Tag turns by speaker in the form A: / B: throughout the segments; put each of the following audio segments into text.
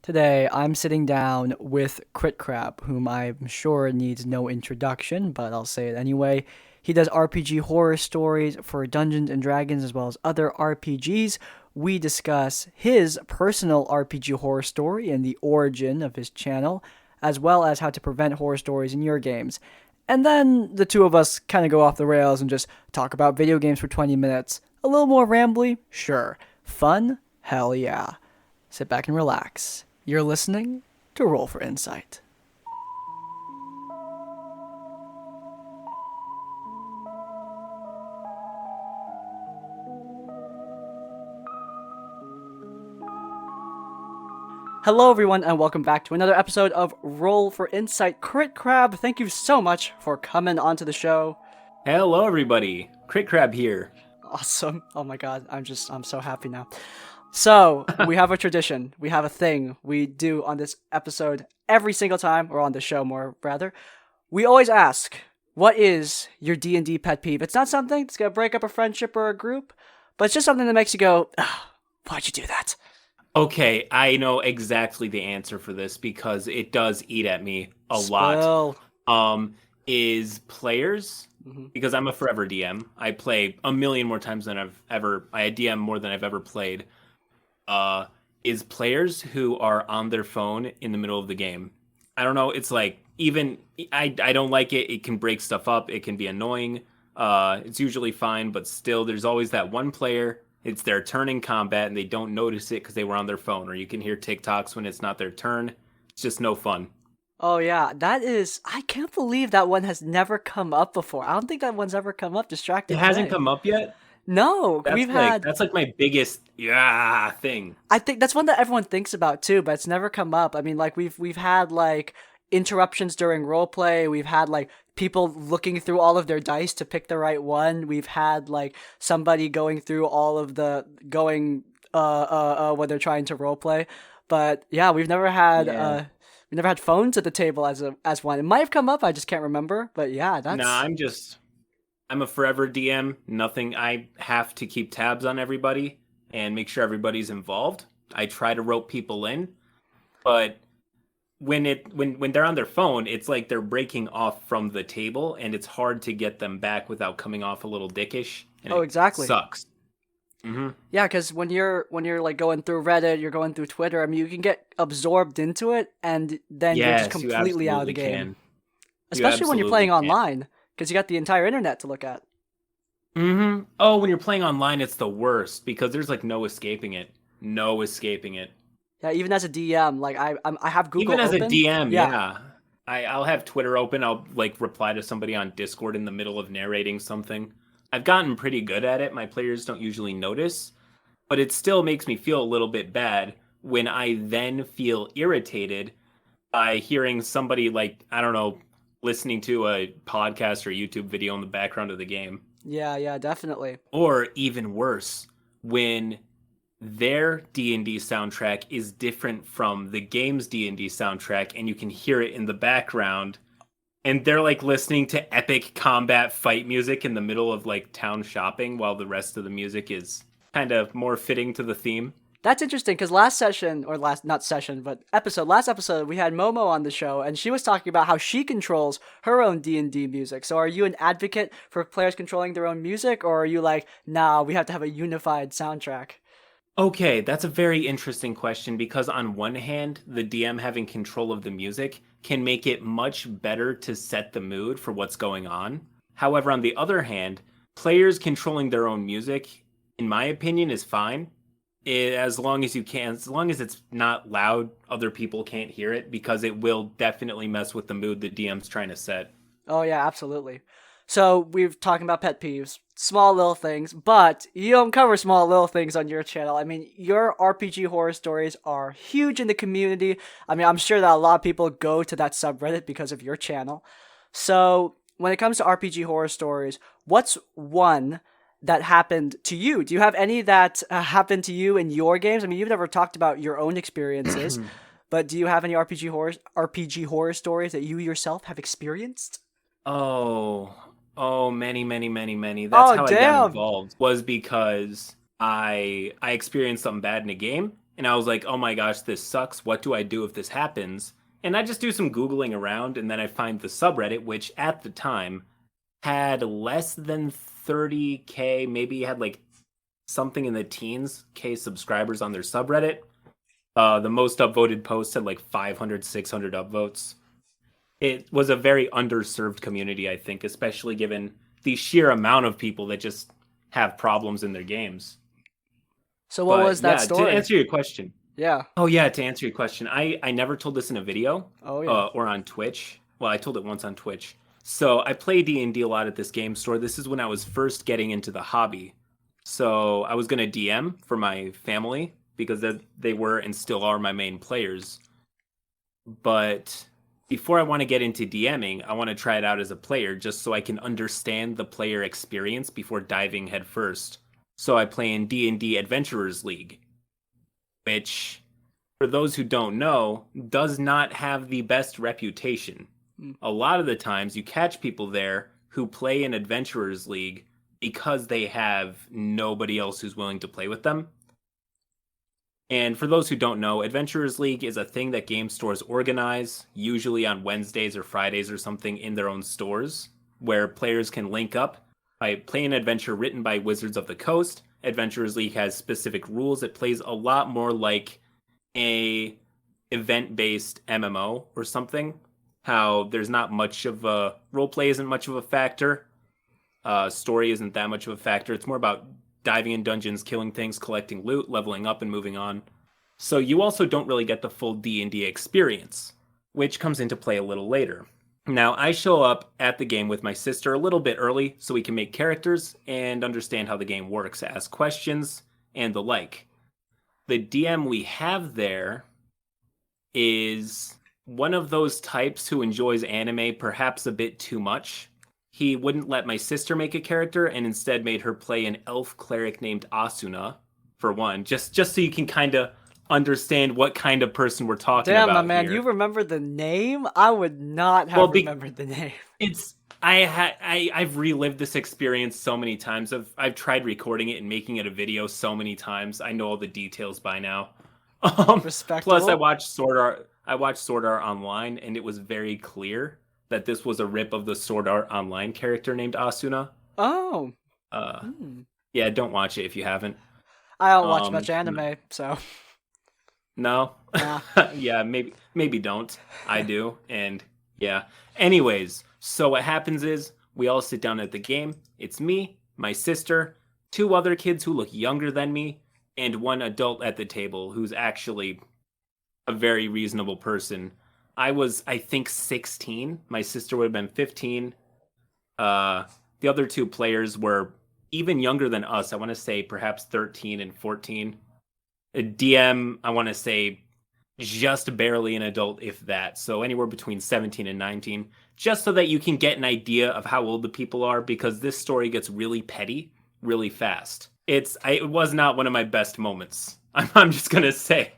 A: Today, I'm sitting down with CritCrab, whom I'm sure needs no introduction, but I'll say it anyway. He does RPG horror stories for Dungeons and Dragons as well as other RPGs. We discuss his personal RPG horror story and the origin of his channel, as well as how to prevent horror stories in your games. And then the two of us kind of go off the rails and just talk about video games for 20 minutes. A little more rambly? Sure. Fun? Hell yeah. Sit back and relax. You're listening to Roll for Insight. Hello, everyone, and welcome back to another episode of Roll for Insight. CritCrab, thank you so much for coming onto the show.
B: Hello, everybody. CritCrab here.
A: Awesome. Oh my god, I'm so happy now. So, we have a tradition. We have a thing we do on this episode every single time, or on the show more, rather. We always ask, what is your D&D pet peeve? It's not something that's going to break up a friendship or a group, but it's just something that makes you go, why'd you do that?
B: Okay, I know exactly the answer for this because it does eat at me a lot. Is players, because I'm a forever DM. I play a million more times than I DM more than I've ever played. Is players who are on their phone in the middle of the game. I don't know, it's like, even, I don't like it. It can break stuff up. It can be annoying. It's usually fine, but still, there's always that one player. It's their turn in combat, and they don't notice it because they were on their phone. Or you can hear TikToks when it's not their turn. It's just no fun.
A: Oh yeah, I can't believe that one has never come up before. I don't think that one's ever come up, distracted
B: It hasn't
A: play.
B: come up yet?
A: No,
B: That's like my biggest thing.
A: I think that's one that everyone thinks about too, but it's never come up. I mean, like we've had like interruptions during roleplay. We've had like people looking through all of their dice to pick the right one. We've had like somebody going through all of the when they're trying to roleplay. But yeah, we've never had phones at the table as one. It might have come up, I just can't remember. But yeah, that's
B: Nah, I'm a forever DM. Nothing. I have to keep tabs on everybody and make sure everybody's involved. I try to rope people in, but when they're on their phone, it's like they're breaking off from the table, and it's hard to get them back without coming off a little dickish. And
A: Oh, exactly.
B: It sucks.
A: Yeah, because when you're like going through Reddit, you're going through Twitter. I mean, you can get absorbed into it, and then you're just
B: Yes, you
A: completely out of the
B: absolutely
A: game.
B: can. You
A: Especially when you're playing
B: absolutely can.
A: online, because you got the entire internet to look at.
B: Oh, when you're playing online, it's the worst because there's like no escaping it. No escaping it.
A: Yeah, even as a DM, like I have Google
B: Even as
A: open.
B: a DM,
A: Yeah.
B: yeah. I'll have Twitter open. I'll like reply to somebody on Discord in the middle of narrating something. I've gotten pretty good at it. My players don't usually notice, but it still makes me feel a little bit bad when I then feel irritated by hearing somebody, like, I don't know, listening to a podcast or YouTube video in the background of the game.
A: Yeah, definitely.
B: Or even worse, when their D&D soundtrack is different from the game's D&D soundtrack, and you can hear it in the background, and they're like listening to epic combat fight music in the middle of like town shopping while the rest of the music is kind of more fitting to the theme.
A: That's interesting because last episode, we had Momo on the show, and she was talking about how she controls her own D&D music. So are you an advocate for players controlling their own music, or are you like, nah, we have to have a unified soundtrack?
B: Okay, that's a very interesting question because on one hand, the DM having control of the music can make it much better to set the mood for what's going on. However, on the other hand, players controlling their own music, in my opinion, is fine. As long as it's not loud, other people can't hear it because it will definitely mess with the mood the DM's trying to set.
A: Oh yeah, absolutely. So we've talking about pet peeves, small little things, but you don't cover small little things on your channel. I mean, your RPG horror stories are huge in the community. I mean, I'm sure that a lot of people go to that subreddit because of your channel. So when it comes to RPG horror stories, what's one that happened to you? Do you have any that happened to you in your games? I mean, you've never talked about your own experiences, but do you have any RPG horror stories that you yourself have experienced?
B: Oh, many, many, many, many. That's
A: Oh,
B: how I got
A: damn.
B: involved, was because I experienced something bad in a game, And I was like, oh my gosh, this sucks. What do I do if this happens? And I just do some Googling around, and then I find the subreddit, which at the time had less than 30K, maybe had like something in the teens K subscribers on their subreddit. The most upvoted posts had like 500, 600 upvotes. It was a very underserved community, I think, especially given the sheer amount of people that just have problems in their games.
A: So what was that story?
B: To answer your question.
A: Yeah.
B: Oh yeah, to answer your question, I never told this in a video.
A: Oh yeah.
B: Or on Twitch. Well, I told it once on Twitch. So I play D&D a lot at this game store. This is when I was first getting into the hobby. So I was gonna DM for my family because they were and still are my main players. But before I want to get into DMing, I want to try it out as a player just so I can understand the player experience before diving headfirst. So I play in D&D Adventurers League, which, for those who don't know, does not have the best reputation. A lot of the times you catch people there who play in Adventurers League because they have nobody else who's willing to play with them. And for those who don't know, Adventurers League is a thing that game stores organize, usually on Wednesdays or Fridays or something in their own stores, where players can link up by playing an adventure written by Wizards of the Coast. Adventurers League has specific rules. It plays a lot more like a event-based MMO or something. How there's not much of a roleplay isn't much of a factor. Story isn't that much of a factor. It's more about diving in dungeons, killing things, collecting loot, leveling up, and moving on. So you also don't really get the full D&D experience, which comes into play a little later. Now, I show up at the game with my sister a little bit early so we can make characters and understand how the game works, ask questions, and the like. The DM we have there is one of those types who enjoys anime perhaps a bit too much. He wouldn't let my sister make a character and instead made her play an elf cleric named Asuna, for one, just so you can kind of understand what kind of person we're talking about.
A: Damn, my man,
B: here.
A: you remember the name? I would not have remembered the name.
B: I've relived this experience so many times. I've tried recording it and making it a video so many times. I know all the details by now.
A: Respectable.
B: Plus, I watched Sword Art Online, and it was very clear that this was a rip of the Sword Art Online character named Asuna.
A: Oh.
B: Yeah, don't watch it if you haven't.
A: I don't watch much anime, so.
B: No?
A: Nah.
B: Yeah, maybe don't. I do, and yeah. Anyways, so what happens is we all sit down at the game. It's me, my sister, 2 other kids who look younger than me, and 1 adult at the table who's actually a very reasonable person. I was, I think, 16. My sister would have been 15. The other 2 players were even younger than us. I want to say perhaps 13 and 14. A DM, I want to say just barely an adult, if that. So anywhere between 17 and 19. Just so that you can get an idea of how old the people are, because this story gets really petty really fast. It was not one of my best moments. I'm just going to say.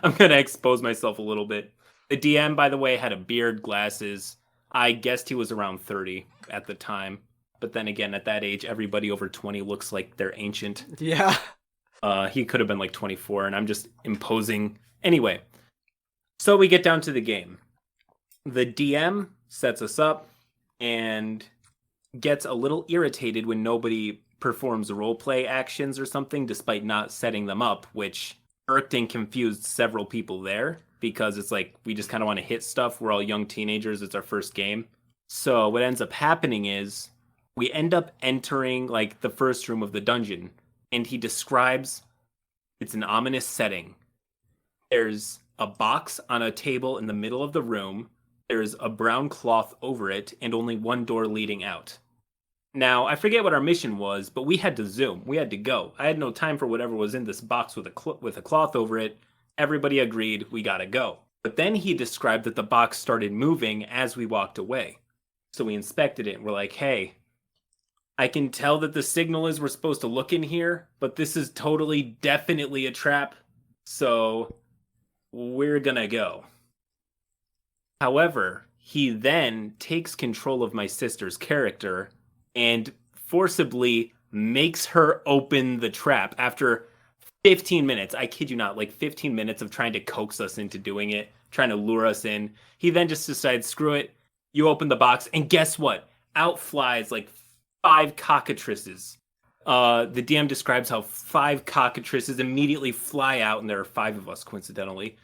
B: I'm going to expose myself a little bit. The DM, by the way, had a beard, glasses. I guessed he was around 30 at the time. But then again, at that age, everybody over 20 looks like they're ancient.
A: Yeah.
B: He could have been like 24, and I'm just imposing. Anyway, so we get down to the game. The DM sets us up and gets a little irritated when nobody performs roleplay actions or something, despite not setting them up, which irked and confused several people there, because it's like, we just kind of want to hit stuff. We're all young teenagers. It's our first game. So what ends up happening is we end up entering like the first room of the dungeon, and he describes it's an ominous setting. There's a box on a table in the middle of the room. There's a brown cloth over it and only one door leading out. Now, I forget what our mission was, but we had to zoom. We had to go. I had no time for whatever was in this box with a cloth over it. Everybody agreed we gotta go. But then he described that the box started moving as we walked away. So we inspected it and we're like, hey, I can tell that the signal is we're supposed to look in here, but this is totally, definitely a trap. So we're gonna go. However, he then takes control of my sister's character and forcibly makes her open the trap after 15 minutes. I kid you not, like 15 minutes of trying to coax us into doing it, trying to lure us in. He then just decides, screw it. You open the box, and guess what? Out flies like 5 cockatrices. The DM describes how 5 cockatrices immediately fly out, and there are 5 of us, coincidentally.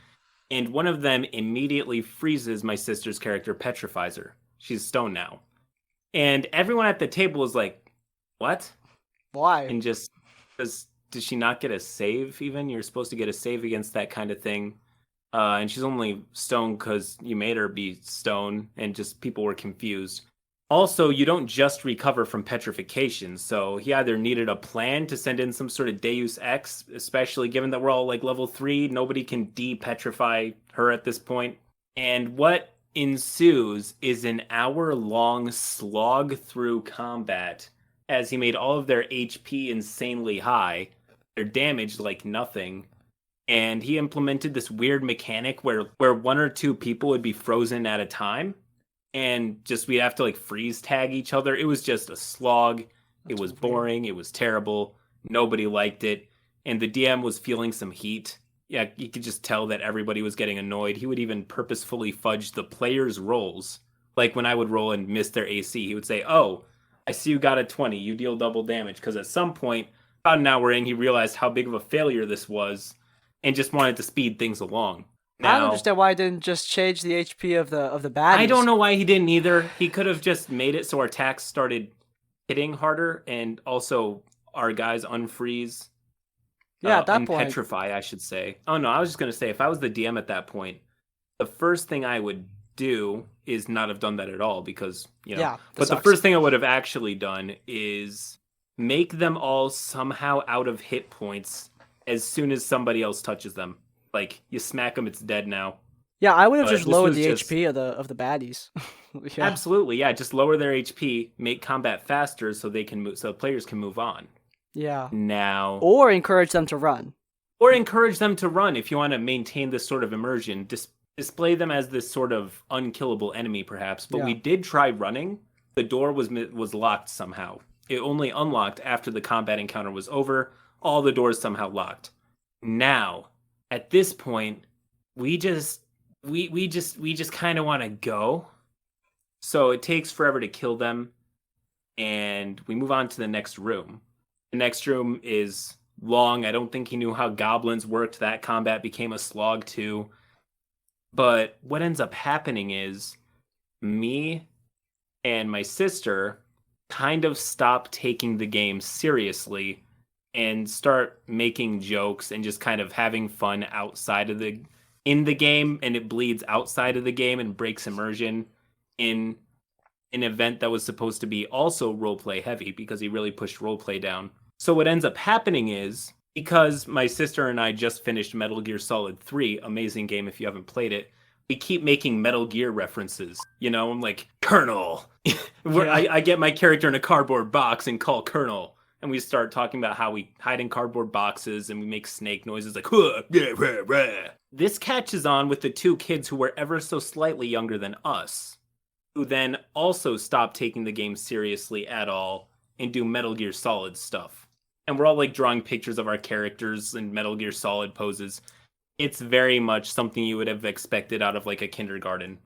B: And one of them immediately freezes my sister's character, petrifies her. She's stone now. And everyone at the table is like, what?
A: Why?
B: And just, did she not get a save even? You're supposed to get a save against that kind of thing. And she's only stone because you made her be stone, and just people were confused. Also, you don't just recover from petrification, so he either needed a plan to send in some sort of Deus Ex, especially given that we're all like level 3, nobody can de-petrify her at this point. And what ensues is an hour-long slog through combat as he made all of their HP insanely high, their damage like nothing, and he implemented this weird mechanic where 1 or 2 people would be frozen at a time, and just we'd have to like freeze tag each other. It was just a slog. It was boring. It was terrible. Nobody liked it. And the DM was feeling some heat. Yeah, you could just tell that everybody was getting annoyed. He would even purposefully fudge the players' rolls. Like when I would roll and miss their AC, he would say, "Oh, I see you got a 20. You deal double damage." Because at some point, about an hour in, he realized how big of a failure this was and just wanted to speed things along.
A: Now, I don't understand why I didn't just change the HP of the baddies.
B: I don't know why he didn't either. He could have just made it so our attacks started hitting harder, and also our guys unfreeze.
A: Yeah, at that point.
B: Petrify, I should say. Oh no, I was just gonna say, if I was the DM at that point, the first thing I would do is not have done that at all, because
A: Yeah,
B: but the first thing I would have actually done is make them all somehow out of hit points as soon as somebody else touches them. Like, you smack them, it's dead now.
A: Yeah, I would have just lowered the HP of the baddies.
B: Yeah. Absolutely, yeah. Just lower their HP, make combat faster so they can move, so players can move on.
A: Yeah.
B: Now,
A: or encourage them to run.
B: Or encourage them to run if you want to maintain this sort of immersion. Display them as this sort of unkillable enemy, perhaps. But we did try running. The door was locked somehow. It only unlocked after the combat encounter was over. All the doors somehow locked. Now, at this point, we just kind of want to go. So it takes forever to kill them, and we move on to the next room. The next room is long. I don't think he knew how goblins worked. That combat became a slog too. But what ends up happening is me and my sister kind of stop taking the game seriously and start making jokes and just kind of having fun outside of in the game, and it bleeds outside of the game and breaks immersion in an event that was supposed to be also roleplay heavy, because he really pushed roleplay down. So what ends up happening is, because my sister and I just finished Metal Gear Solid 3, amazing game if you haven't played it, we keep making Metal Gear references. I'm like, Colonel! I get my character in a cardboard box and call Colonel. And we start talking about how we hide in cardboard boxes and we make snake noises like, huh, yeah, rah, rah. This catches on with the 2 kids who were ever so slightly younger than us, who then also stop taking the game seriously at all and do Metal Gear Solid stuff. And we're all like drawing pictures of our characters in Metal Gear Solid poses. It's very much something you would have expected out of like a kindergarten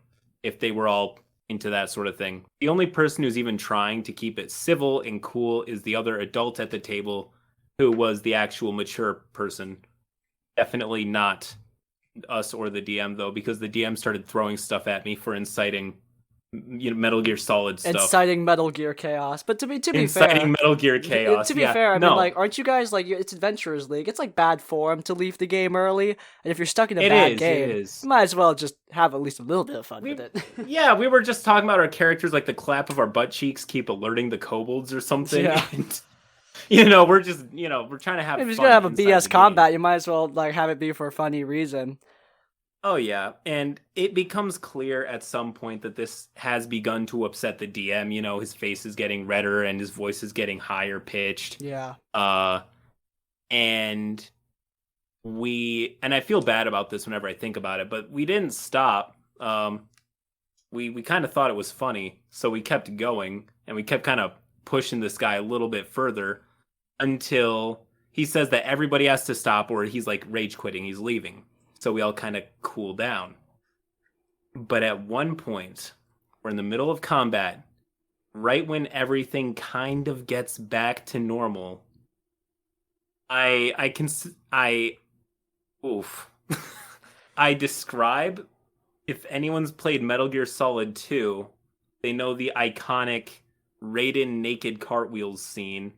B: if they were all into that sort of thing. The only person who's even trying to keep it civil and cool is the other adult at the table, who was the actual mature person. Definitely not us or the DM, though, because the DM started throwing stuff at me for inciting Metal Gear Solid stuff.
A: Inciting Metal Gear chaos. But to be fair,
B: inciting Metal Gear chaos.
A: To be fair, I mean, like, aren't you guys like, it's Adventurers League? It's like bad form to leave the game early, and if you're stuck in a bad game, you might as well just have at least a little bit of fun with it.
B: Yeah, we were just talking about our characters, like the clap of our butt cheeks keep alerting the kobolds or something.
A: Yeah.
B: And, we're just, we're trying to have fun.
A: If you're gonna have a BS combat, you might as well like have it be for a funny reason.
B: Oh, yeah, and it becomes clear at some point that this has begun to upset the DM. His face is getting redder and his voice is getting higher pitched.
A: Yeah.
B: And I feel bad about this whenever I think about it, but we didn't stop. We kind of thought it was funny, so we kept going, and we kept kind of pushing this guy a little bit further until he says that everybody has to stop or he's like rage quitting, he's leaving. So we all kind of cool down. But at one point, we're in the middle of combat, right when everything kind of gets back to normal. Oof. I describe, if anyone's played Metal Gear Solid 2, they know the iconic Raiden naked cartwheels scene.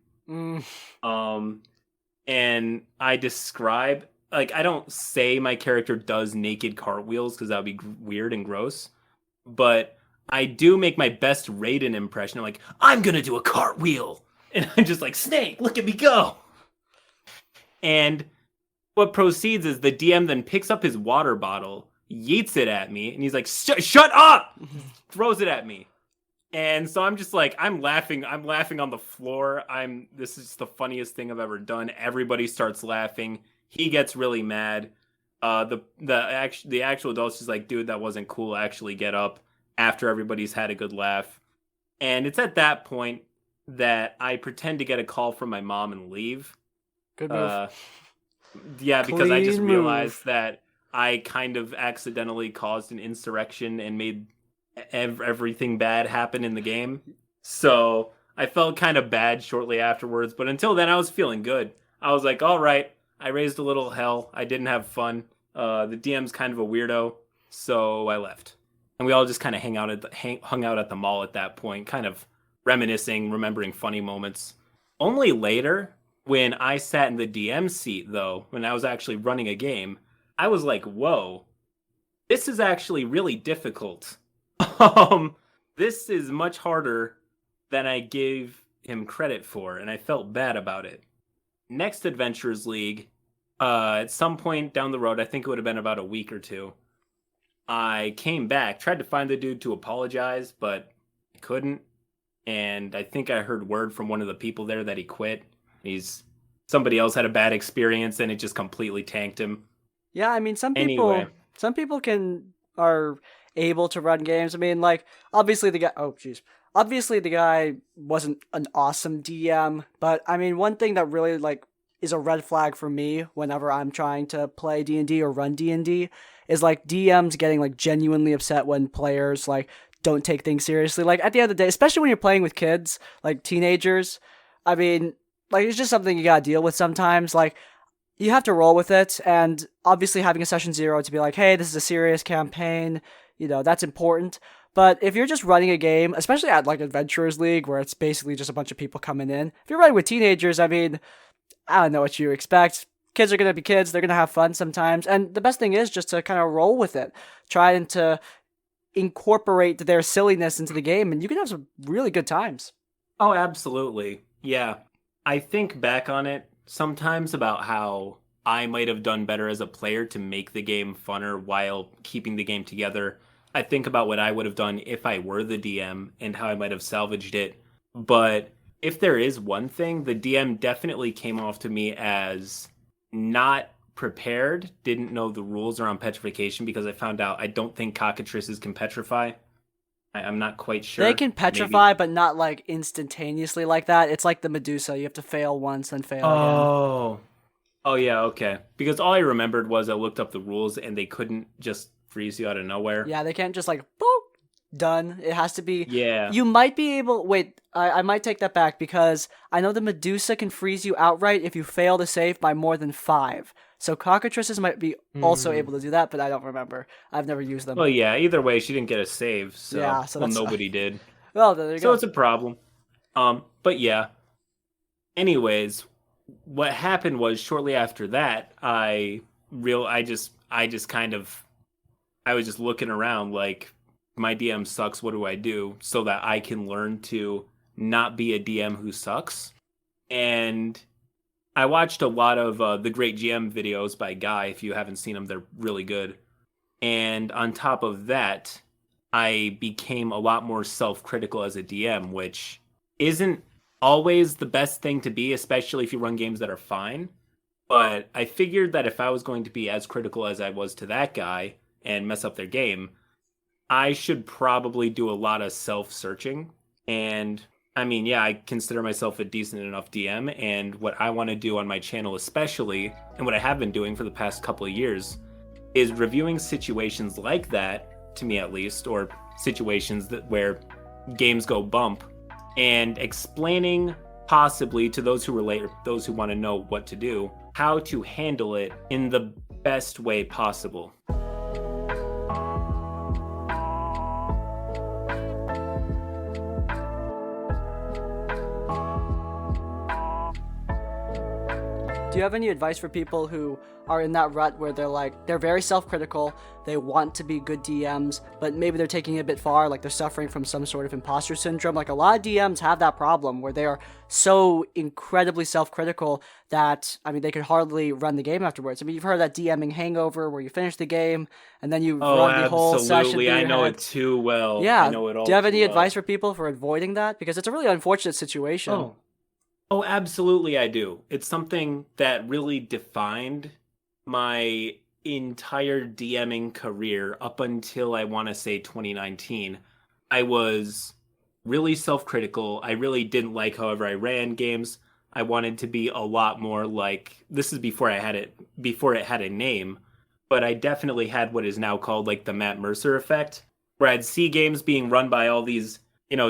B: And I describe, like, I don't say my character does naked cartwheels because that would be weird and gross, but I do make my best Raiden impression. I'm like, I'm gonna do a cartwheel, and I'm just like, Snake, look at me go. And what proceeds is the DM then picks up his water bottle, yeets it at me, and he's like, shut up! Throws it at me. And so I'm just like, I'm laughing on the floor. This is the funniest thing I've ever done. Everybody starts laughing. He gets really mad. The actual adult's just like, dude, that wasn't cool. Actually get up after everybody's had a good laugh. And it's at that point that I pretend to get a call from my mom and leave.
A: Good move.
B: Yeah, because I just realized that I kind of accidentally caused an insurrection and made everything bad happen in the game. So I felt kind of bad shortly afterwards, but until then I was feeling good. I was like, all right, I raised a little hell. I didn't have fun. The DM's kind of a weirdo, so I left. And we all just kind of hung out at the mall at that point, kind of reminiscing, remembering funny moments. Only later, when I sat in the DM seat, though, when I was actually running a game, I was like, whoa, this is actually really difficult. This is much harder than I gave him credit for, and I felt bad about it. Next Adventurers League, at some point down the road, I think it would have been about a week or two, I came back, tried to find the dude to apologize, but I couldn't. And I think I heard word from one of the people there that he quit. Somebody else had a bad experience, and it just completely tanked him.
A: Yeah, I mean, some people are able to run games. I mean, like, obviously the guy wasn't an awesome DM, but I mean, one thing that really, like, is a red flag for me whenever I'm trying to play D&D or run D&D is, like, DMs getting, like, genuinely upset when players, like, don't take things seriously. Like, at the end of the day, especially when you're playing with kids, like, teenagers, I mean, like, it's just something you gotta deal with sometimes. Like, you have to roll with it, and obviously having a session 0 to be like, hey, this is a serious campaign, you know, that's important. But if you're just running a game, especially at, like, Adventurers League, where it's basically just a bunch of people coming in, if you're running with teenagers, I mean, I don't know what you expect. Kids are going to be kids. They're going to have fun sometimes. And the best thing is just to kind of roll with it. Trying to incorporate their silliness into the game, and you can have some really good times.
B: Oh, absolutely. Yeah. I think back on it sometimes about how I might have done better as a player to make the game funner while keeping the game together. I think about what I would have done if I were the DM and how I might have salvaged it. But if there is one thing, the DM definitely came off to me as not prepared, didn't know the rules around petrification, because I found out I don't think cockatrices can petrify. I'm not quite sure.
A: They can petrify, but not, like, instantaneously like that. It's like the Medusa. You have to fail once, then fail again.
B: Oh, yeah, okay. Because all I remembered was I looked up the rules, and they couldn't just freeze you out of nowhere.
A: Yeah, they can't just, like, boop, done. It has to be...
B: Yeah.
A: You might be able... Wait, I might take that back, because I know the Medusa can freeze you outright if you fail to save by more than 5. So cockatrices might be also able to do that, but I don't remember. I've never used them.
B: Well, yeah, either way, she didn't get a save, so,
A: yeah, so
B: nobody did.
A: Well, there you go.
B: So it's a problem. But yeah. Anyways, what happened was shortly after that, I was just looking around like, my DM sucks, what do I do? So that I can learn to not be a DM who sucks. And I watched a lot of the Great GM videos by Guy. If you haven't seen them, they're really good. And on top of that, I became a lot more self-critical as a DM, which isn't always the best thing to be, especially if you run games that are fine. But I figured that if I was going to be as critical as I was to that guy and mess up their game, I should probably do a lot of self-searching. And I mean, yeah, I consider myself a decent enough DM, and what I want to do on my channel, especially, and what I have been doing for the past couple of years, is reviewing situations like that, to me at least, or situations that where games go bump, and explaining possibly to those who relate or those who want to know what to do, how to handle it in the best way possible.
A: Do you have any advice for people who are in that rut where they're very self-critical, they want to be good DMs, but maybe they're taking it a bit far, like they're suffering from some sort of imposter syndrome? Like a lot of DMs have that problem where they are so incredibly self-critical that, I mean, they could hardly run the game afterwards. I mean, you've heard that Dming Hangover where you finish the game and then you
B: Oh,
A: run the whole session through
B: absolutely. I
A: your
B: know
A: head.
B: it too well. I
A: Yeah.
B: know it
A: Do you
B: all
A: have
B: too
A: any advice
B: well.
A: for people for avoiding that? Because it's a really unfortunate situation.
B: Oh, absolutely, I do. It's something that really defined my entire DMing career up until I want to say 2019. I was really self-critical. I really didn't like however I ran games. I wanted to be a lot more like this is before it had a name, but I definitely had what is now called like the Matt Mercer effect, where I'd see games being run by all these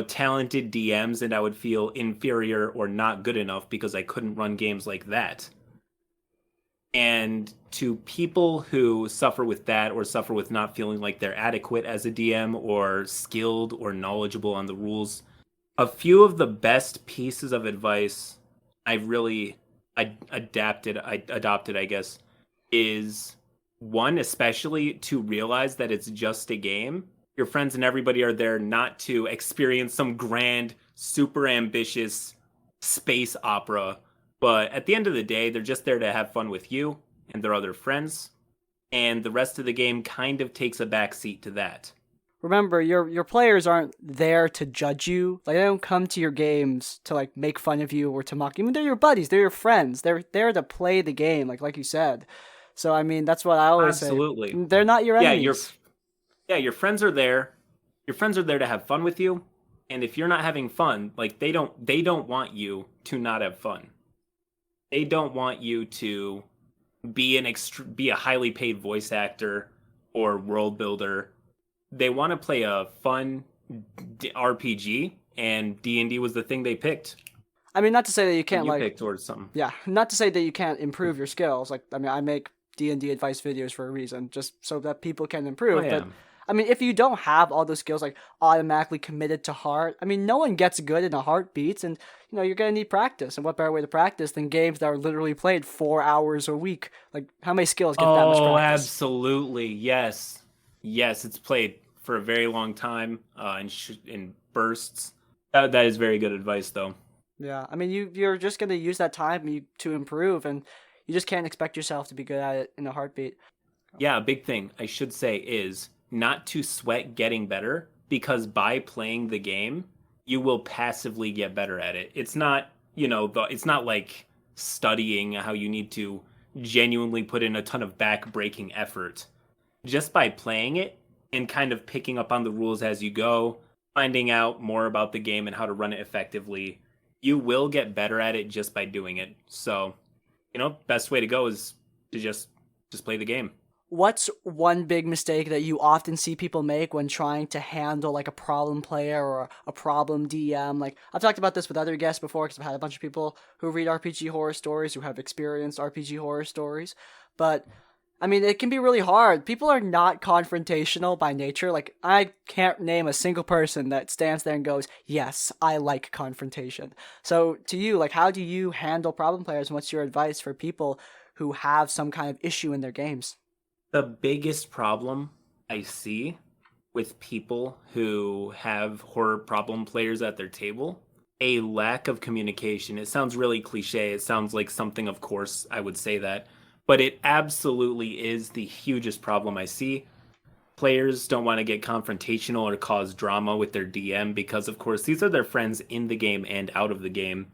B: talented DMs, and I would feel inferior or not good enough because I couldn't run games like that. And to people who suffer with that or suffer with not feeling like they're adequate as a DM or skilled or knowledgeable on the rules, a few of the best pieces of advice I've really adopted, I guess, is one, especially to realize that it's just a game. Your friends and everybody are there not to experience some grand, super ambitious space opera, but at the end of the day, they're just there to have fun with you and their other friends, and the rest of the game kind of takes a back seat to that.
A: Remember, your players aren't there to judge you. Like, they don't come to your games to like make fun of you or to mock you. I mean, they're your buddies, they're your friends. They're there to play the game, like you said. So I mean, that's what I always say.
B: Absolutely.
A: They're not your
B: Yeah,
A: enemies.
B: your friends are there. Your friends are there to have fun with you, and if you're not having fun, like they don't want you to not have fun. They don't want you to be a highly paid voice actor or world builder. They want to play a fun RPG, and D&D was the thing they picked.
A: I mean, not to say that you can't
B: You
A: like,
B: picked towards something.
A: yeah, not to say that you can't improve your skills. Like, I mean, I make D&D advice videos for a reason, just so that people can improve.
B: Oh, yeah.
A: But I mean, if you don't have all those skills like automatically committed to heart, I mean, no one gets good in a heartbeat, and you're gonna need practice. And what better way to practice than games that are literally played 4 hours a week? Like, how many skills get that much
B: Oh,
A: practice?
B: absolutely. Yes. Yes, it's played for a very long time in bursts. That is very good advice, though.
A: Yeah, I mean, you're just gonna use that time to improve, and you just can't expect yourself to be good at it in a heartbeat.
B: Yeah, a big thing I should say is not to sweat getting better, because by playing the game, you will passively get better at it. It's not, it's not like studying how you need to genuinely put in a ton of back-breaking effort. Just by playing it and kind of picking up on the rules as you go, finding out more about the game and how to run it effectively, you will get better at it just by doing it. So, best way to go is to just play the game.
A: What's one big mistake that you often see people make when trying to handle like a problem player or a problem DM? Like, I've talked about this with other guests before because I've had a bunch of people who read RPG horror stories, who have experienced RPG horror stories. But I mean, it can be really hard. People are not confrontational by nature. Like, I can't name a single person that stands there and goes, yes, I like confrontation. So to you, like, how do you handle problem players, and what's your advice for people who have some kind of issue in their games?
B: The biggest problem I see with people who have horror problem players at their table, a lack of communication. It sounds really cliche. It sounds like something, of course, I would say that, but it absolutely is the hugest problem I see. Players don't want to get confrontational or cause drama with their DM because, of course, these are their friends in the game and out of the game.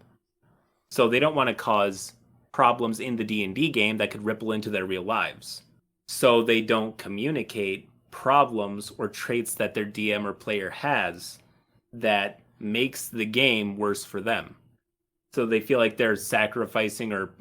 B: So they don't want to cause problems in the D&D game that could ripple into their real lives. So they don't communicate problems or traits that their DM or player has that makes the game worse for them. So they feel like they're sacrificing or,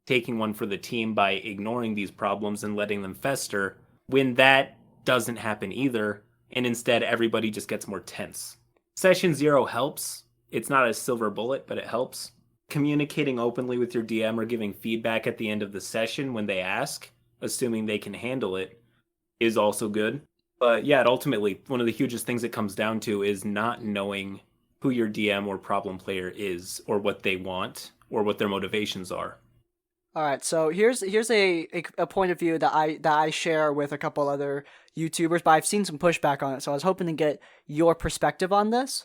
B: taking one for the team by ignoring these problems and letting them fester, when that doesn't happen either, and instead everybody just gets more tense. Session 0 helps. It's not a silver bullet, but it helps. Communicating openly with your DM or giving feedback at the end of the session when they ask, assuming they can handle it, is also good. But yeah, ultimately, one of the hugest things it comes down to is not knowing who your DM or problem player is, or what they want, or what their motivations are.
A: All right, so here's a point of view that I share with a couple other YouTubers, but I've seen some pushback on it, so I was hoping to get your perspective on this.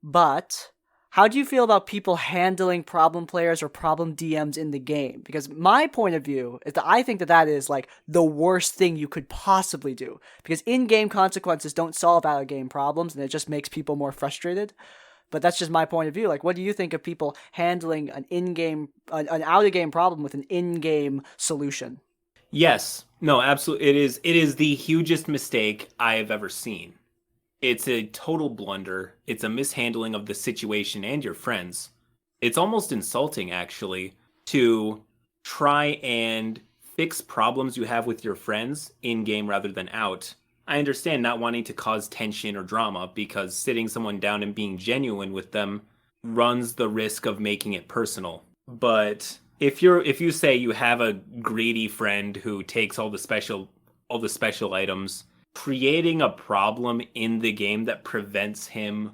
A: But how do you feel about people handling problem players or problem DMs in the game? Because my point of view is that I think that is like the worst thing you could possibly do, because in-game consequences don't solve out-of-game problems, and it just makes people more frustrated. But that's just my point of view. Like, what do you think of people handling an an out-of-game problem with an in-game solution?
B: Yes. No, absolutely. It is the hugest mistake I have ever seen. It's a total blunder. It's a mishandling of the situation and your friends. It's almost insulting, actually, to try and fix problems you have with your friends in-game rather than out. I understand not wanting to cause tension or drama, because sitting someone down and being genuine with them runs the risk of making it personal. But if you say you have a greedy friend who takes all the special items, creating a problem in the game that prevents him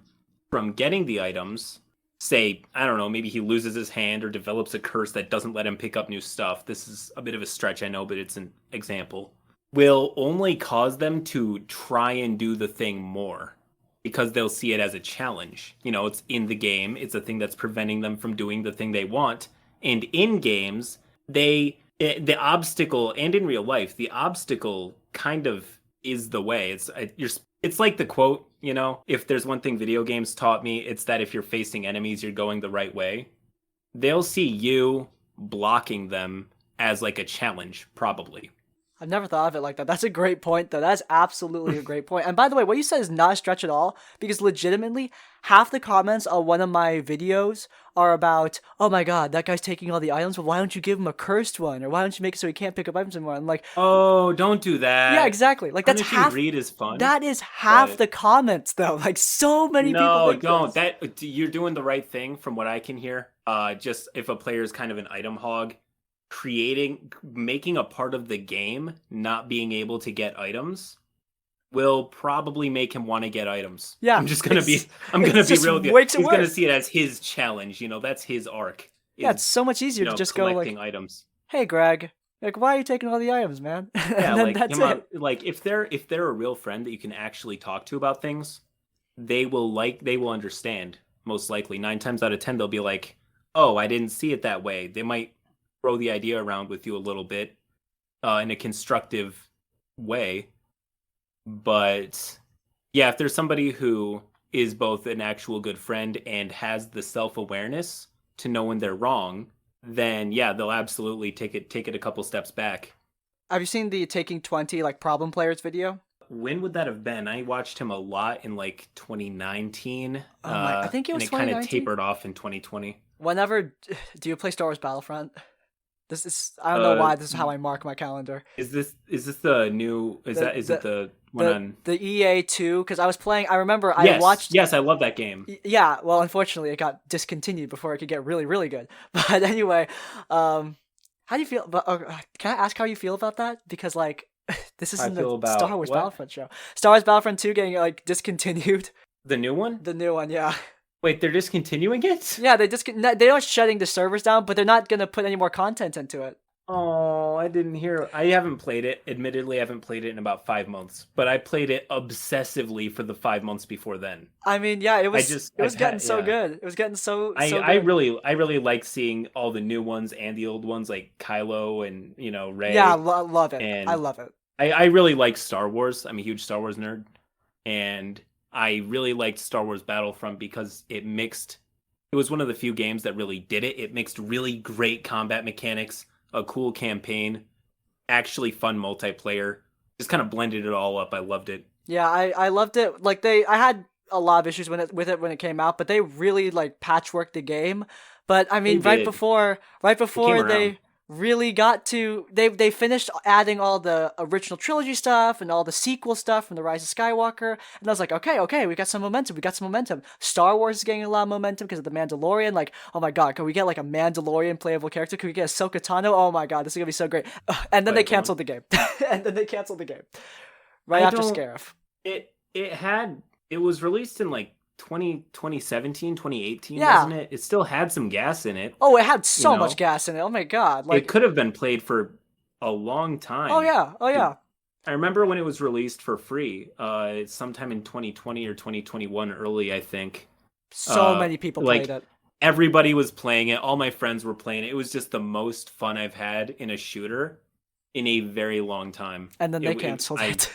B: from getting the items, say, I don't know, maybe he loses his hand or develops a curse that doesn't let him pick up new stuff. This is a bit of a stretch, I know, but it's an example. Will only cause them to try and do the thing more, because they'll see it as a challenge. It's in the game. It's a thing that's preventing them from doing the thing they want. And in games, the obstacle, and in real life, the obstacle kind of is the way. It's like the quote, if there's one thing video games taught me, it's that if you're facing enemies, you're going the right way. They'll see you blocking them as like a challenge, probably.
A: I've never thought of it like that. That's a great point, though. That's absolutely a great point. And by the way, what you said is not a stretch at all, because legitimately, half the comments on one of my videos are about, oh my god, that guy's taking all the items, but why don't you give him a cursed one? Or why don't you make it so he can't pick up items anymore? I'm like,
B: oh, don't do that.
A: Yeah, exactly. Like, that's half.
B: Read is fun.
A: That is half the comments, though. Like, so many people think
B: don't.
A: this.
B: You're doing the right thing from what I can hear. Just if a player is kind of an item hog, making a part of the game not being able to get items will probably make him want to get items.
A: Yeah,
B: I'm gonna be real with you. He's gonna see it as his challenge. That's his arc.
A: Yeah, it's so much easier to just go like,
B: items.
A: Hey, Greg, like, why are you taking all the items, man?
B: Yeah, like that's it. Like if they're a real friend that you can actually talk to about things, they will understand. Most likely, 9 times out of 10, they'll be like, "Oh, I didn't see it that way." They might throw the idea around with you a little bit in a constructive way. But yeah, if there's somebody who is both an actual good friend and has the self-awareness to know when they're wrong, then yeah, they'll absolutely take it a couple steps back.
A: Have you seen the Taking 20 like problem players video?
B: When would that have been? I watched him a lot in like 2019.
A: I think it was 2019.
B: And it kind of tapered off in 2020.
A: Whenever do you play Star Wars Battlefront? This is I don't know why this is how I mark my calendar.
B: Is this the new? Is it the one on
A: the EA2? Because I was playing. I remember
B: I
A: watched.
B: Yes, I love that game.
A: Yeah, well, unfortunately, it got discontinued before it could get really, really good. But anyway, how do you feel? But can I ask how you feel about that? Because like, this isn't the Star Wars Battlefront show. Star Wars Battlefront 2 getting like discontinued.
B: The new one?
A: The new one, yeah.
B: Wait, they're discontinuing it?
A: Yeah, they are shutting the servers down, but they're not gonna put any more content into it.
B: Oh, I didn't hear. I haven't played it. Admittedly, I haven't played it in about 5 months, but I played it obsessively for the 5 months before then.
A: I mean, yeah, it was getting so good. It was getting so good.
B: I really like seeing all the new ones and the old ones, like Kylo and Rey.
A: Yeah, love it. And I love it.
B: I really like Star Wars. I'm a huge Star Wars nerd, and I really liked Star Wars Battlefront because it was one of the few games that really did it. It mixed really great combat mechanics, a cool campaign, actually fun multiplayer. Just kind of blended it all up. I loved it.
A: Yeah, I loved it. Like I had a lot of issues with it when it came out, but they really like patchworked the game. But I mean,
B: They did.
A: right
B: It came
A: before
B: around.
A: they really got to they finished adding all the original trilogy stuff and all the sequel stuff from the Rise of Skywalker, and I was like, okay, we got some momentum. Star Wars is getting a lot of momentum because of the Mandalorian. Like, oh my god, can we get like a Mandalorian playable character? Can we get Ahsoka Tano? Oh my god, this is gonna be so great. And then they
B: Playable one.
A: canceled the game. And then they canceled the game right
B: I
A: after
B: don't.
A: Scarif.
B: It was released in like 2017, 2018,
A: Yeah.
B: wasn't it? It still had some gas in it.
A: Oh, it had so much gas in it. Oh my god. Like,
B: it could have been played for a long time.
A: Oh yeah.
B: I remember when it was released for free, sometime in 2020 or 2021 early, I think.
A: So many people
B: like,
A: played it.
B: Everybody was playing it. All my friends were playing it. It was just the most fun I've had in a shooter in a very long time.
A: And then they canceled it.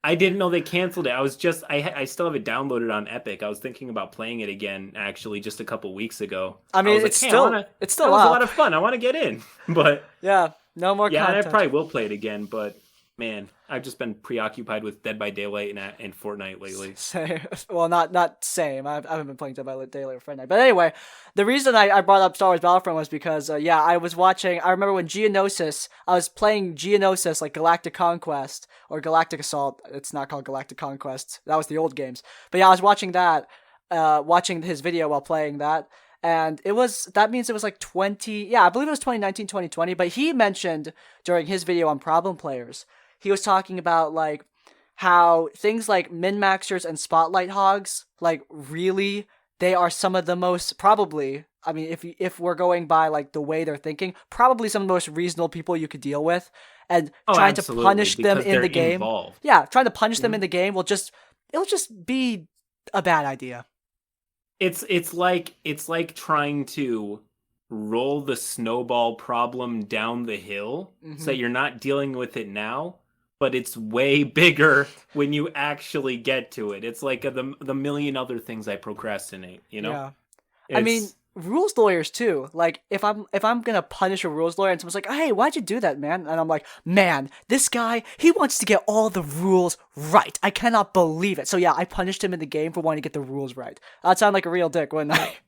B: I didn't know they canceled it. I still have it downloaded on Epic. I was thinking about playing it again, actually, just a couple weeks ago.
A: I mean,
B: it's
A: still
B: that was
A: up.
B: a lot of fun. I want to get in, but
A: yeah, no more.
B: Yeah,
A: content.
B: and I probably will play it again, but man, I've just been preoccupied with Dead by Daylight and Fortnite lately.
A: Same. Well, not same. I haven't been playing Dead by Daylight or Fortnite. But anyway, the reason I brought up Star Wars Battlefront was because, I was watching, I remember when I was playing Geonosis, like Galactic Conquest, or Galactic Assault. It's not called Galactic Conquest. That was the old games. But yeah, I was watching that, watching his video while playing that. And that means it was like 20, I believe it was 2019, 2020. But he mentioned during his video on Problem Players, he was talking about like how things like min-maxers and spotlight hogs, like really, they are some of the most, probably, I mean, if we're going by like the way they're thinking, probably some of the most reasonable people you could deal with, and trying to punish them in the game.
B: Involved.
A: Yeah, trying to punish them in the game it'll just be a bad idea.
B: It's like trying to roll the snowball problem down the hill so that you're not dealing with it now, but it's way bigger when you actually get to it. It's like the million other things I procrastinate, you know?
A: Yeah. I mean, rules lawyers too. Like, if I'm gonna punish a rules lawyer and someone's like, "Hey, why'd you do that, man?" And I'm like, "Man, this guy, he wants to get all the rules right. I cannot believe it." So yeah, I punished him in the game for wanting to get the rules right. I'd sound like a real dick, wouldn't I?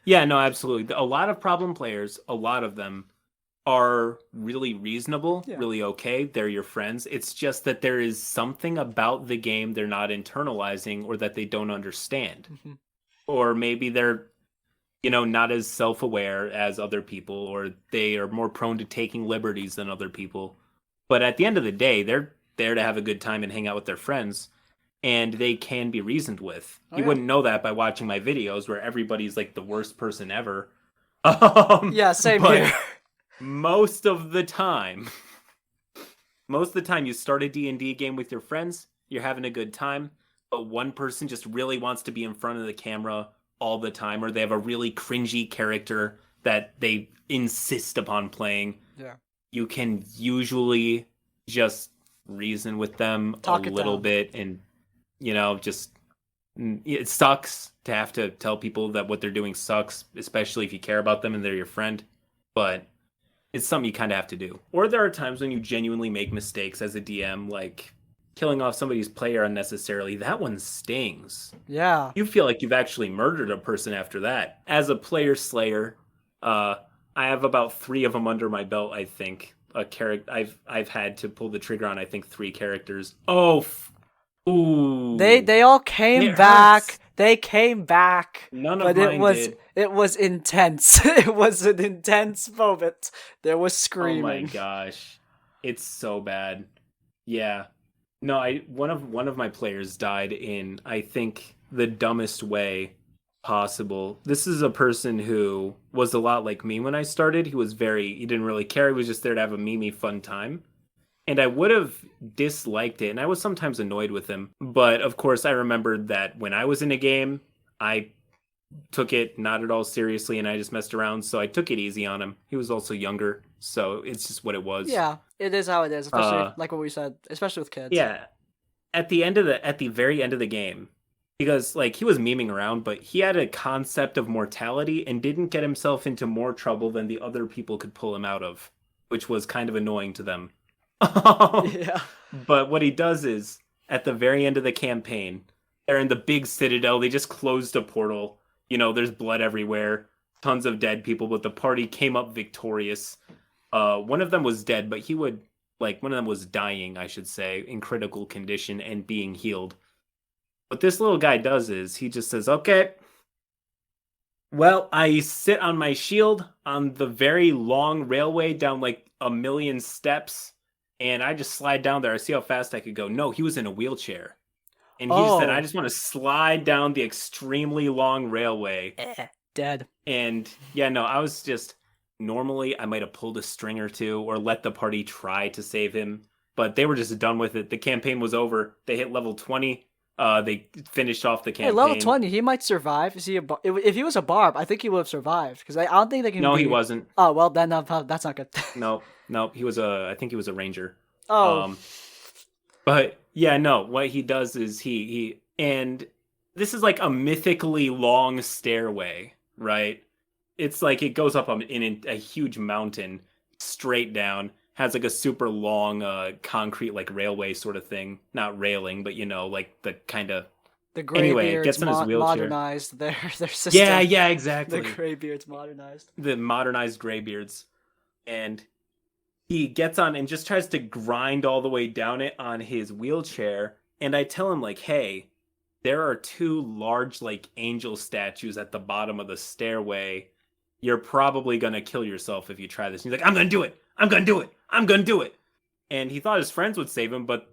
B: Yeah, no, absolutely. A lot of problem players, a lot of them are really reasonable, really okay. They're your friends. It's just that there is something about the game they're not internalizing, or that they don't understand. Or maybe they're, not as self-aware as other people, or they are more prone to taking liberties than other people. But at the end of the day, they're there to have a good time and hang out with their friends, and they can be reasoned with. You wouldn't know that by watching my videos where everybody's like the worst person ever.
A: Yeah, same here.
B: Most of the time you start a D&D game with your friends, you're having a good time, but one person just really wants to be in front of the camera all the time, or they have a really cringy character that they insist upon playing.
A: Yeah.
B: You can usually just reason with them a little bit, and just, it sucks to have to tell people that what they're doing sucks, especially if you care about them and they're your friend, but it's something you kind of have to do. Or there are times when you genuinely make mistakes as a DM, like killing off somebody's player unnecessarily. That one stings.
A: Yeah.
B: You feel like you've actually murdered a person after that. As a player slayer, I have about 3 of them under my belt, I think. I've had to pull the trigger on, I think, 3 characters. Ooh.
A: They all came back. Hurts. They came back.
B: None of mine did.
A: It was intense. It was an intense moment. There was screaming.
B: Oh my gosh. It's so bad. Yeah. No, one of my players died in, I think, the dumbest way possible. This is a person who was a lot like me when I started. He didn't really care. He was just there to have a meme fun time. And I would have disliked it, and I was sometimes annoyed with him. But of course, I remembered that when I was in a game, I took it not at all seriously, and I just messed around. So I took it easy on him. He was also younger, so it's just what it was.
A: Yeah, it is how it is, especially like what we said, especially with kids.
B: Yeah, at the very end of the game, because like he was memeing around, but he had a concept of mortality and didn't get himself into more trouble than the other people could pull him out of, which was kind of annoying to them.
A: Yeah.
B: But what he does is, at the very end of the campaign, They're in the big citadel. They just closed a portal. There's blood everywhere, tons of dead people, but the party came up victorious. One of them was dead, but one of them was dying, I should say, in critical condition and being healed. What this little guy does is he just says, okay, well, I sit on my shield on the very long railway down like a million steps, and I just slide down there. I see how fast I could go. No, he was in a wheelchair. And he just said, I just want to slide down the extremely long railway.
A: Dead.
B: And yeah, no, I was just, normally I might have pulled a string or two or let the party try to save him, but they were just done with it. The campaign was over. They hit level 20. They finished off the campaign.
A: Hey, level 20, he might survive. Is he if he was a barb, I think he would have survived, because I don't think they can.
B: No, he wasn't.
A: Oh well, then that's not good.
B: No, he was I think he was a ranger.
A: Oh.
B: But yeah, no. What he does is he and this is like a mythically long stairway, right? It's like it goes up in a huge mountain straight down. Has like a super long concrete like railway sort of thing, not railing, but like the kind of.
A: The Greybeards
B: anyway, gets in his wheelchair.
A: Modernized their system.
B: Yeah, exactly.
A: The Greybeards modernized.
B: The modernized Greybeards, and he gets on and just tries to grind all the way down it on his wheelchair. And I tell him like, hey, there are 2 large like angel statues at the bottom of the stairway. You're probably gonna kill yourself if you try this. And he's like, I'm gonna do it. I'm gonna do it. I'm gonna do it. And he thought his friends would save him, but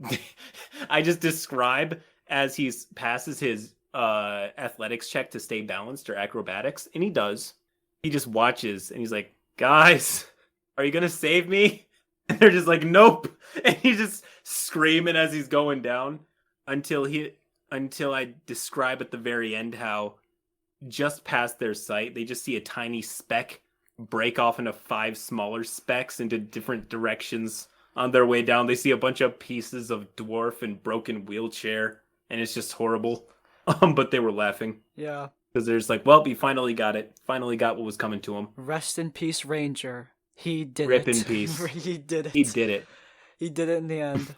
B: I just describe as he passes his athletics check to stay balanced or acrobatics, and he does. He just watches and he's like, guys, are you gonna save me? And they're just like, nope. And he's just screaming as he's going down until I describe at the very end how just past their sight, they just see a tiny speck break off into 5 smaller specks into different directions on their way down. They see a bunch of pieces of dwarf and broken wheelchair, and it's just horrible. But they were laughing.
A: Yeah.
B: Because they're just like, well, he finally got it. Finally got what was coming to him.
A: Rest in peace, Ranger. He did
B: Rip
A: it.
B: in peace.
A: He did it.
B: He did it.
A: He did it in the end.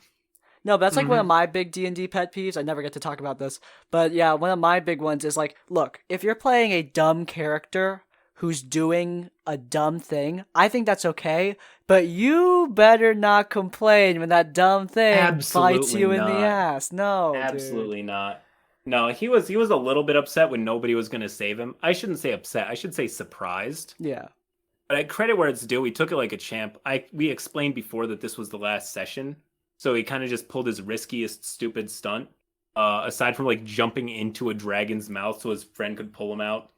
A: No, but that's like one of my big D&D pet peeves. I never get to talk about this. But yeah, one of my big ones is like, look, if you're playing a dumb character who's doing a dumb thing, I think that's okay. But you better not complain when that dumb thing bites you in the ass. No,
B: absolutely not. No, he was a little bit upset when nobody was going to save him. I shouldn't say upset. I should say surprised.
A: Yeah.
B: But I credit where it's due. He took it like a champ. We explained before that this was the last session. So he kind of just pulled his riskiest, stupid stunt. Aside from like jumping into a dragon's mouth so his friend could pull him out.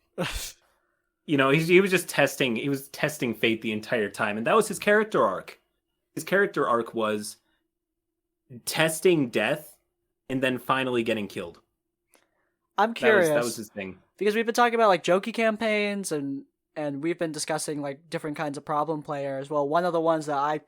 B: He was just testing. He was testing fate the entire time. And that was his character arc. His character arc was testing death and then finally getting killed.
A: I'm curious.
B: That was his thing.
A: Because we've been talking about like jokey campaigns and we've been discussing like different kinds of problem players. Well, one of the ones that I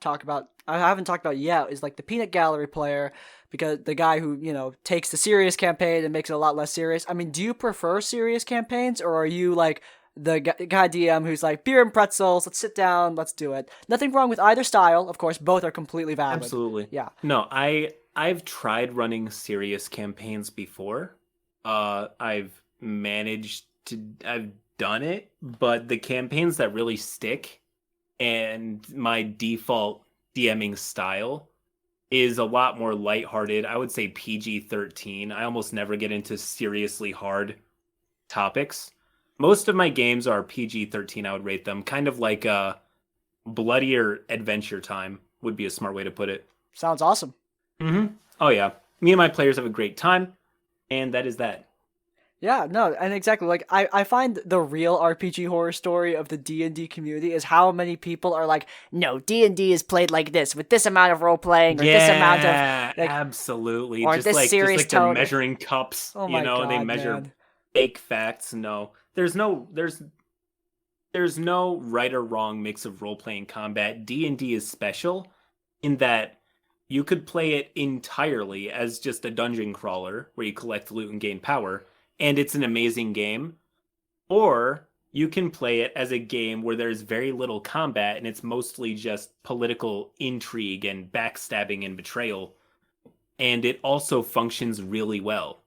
A: haven't talked about yet is like the peanut gallery player, because the guy who, takes the serious campaign and makes it a lot less serious. I mean, do you prefer serious campaigns, or are you like the guy DM who's like, beer and pretzels, let's sit down, let's do it? Nothing wrong with either style. Of course, both are completely valid.
B: Absolutely.
A: Yeah.
B: No, I've tried running serious campaigns before. I've done it, but the campaigns that really stick and my default DMing style is a lot more lighthearted. I would say PG-13. I almost never get into seriously hard topics. Most of my games are PG-13, I would rate them. Kind of like a bloodier adventure time would be a smart way to put it.
A: Sounds awesome.
B: Mm-hmm. Oh, yeah. Me and my players have a great time, and that is that.
A: Yeah, no, and exactly, like, I find the real RPG horror story of the D&D community is how many people are like, no, D&D is played like this, with this amount of role-playing, or this amount of... Like,
B: absolutely.
A: Or this serious
B: just like
A: tone.
B: They're measuring cups,
A: oh my God,
B: they measure
A: man.
B: fake facts. No. There's no right or wrong mix of role-playing combat. D&D is special in that you could play it entirely as just a dungeon crawler, where you collect loot and gain power, and it's an amazing game. Or you can play it as a game where there's very little combat and it's mostly just political intrigue and backstabbing and betrayal. And it also functions really well.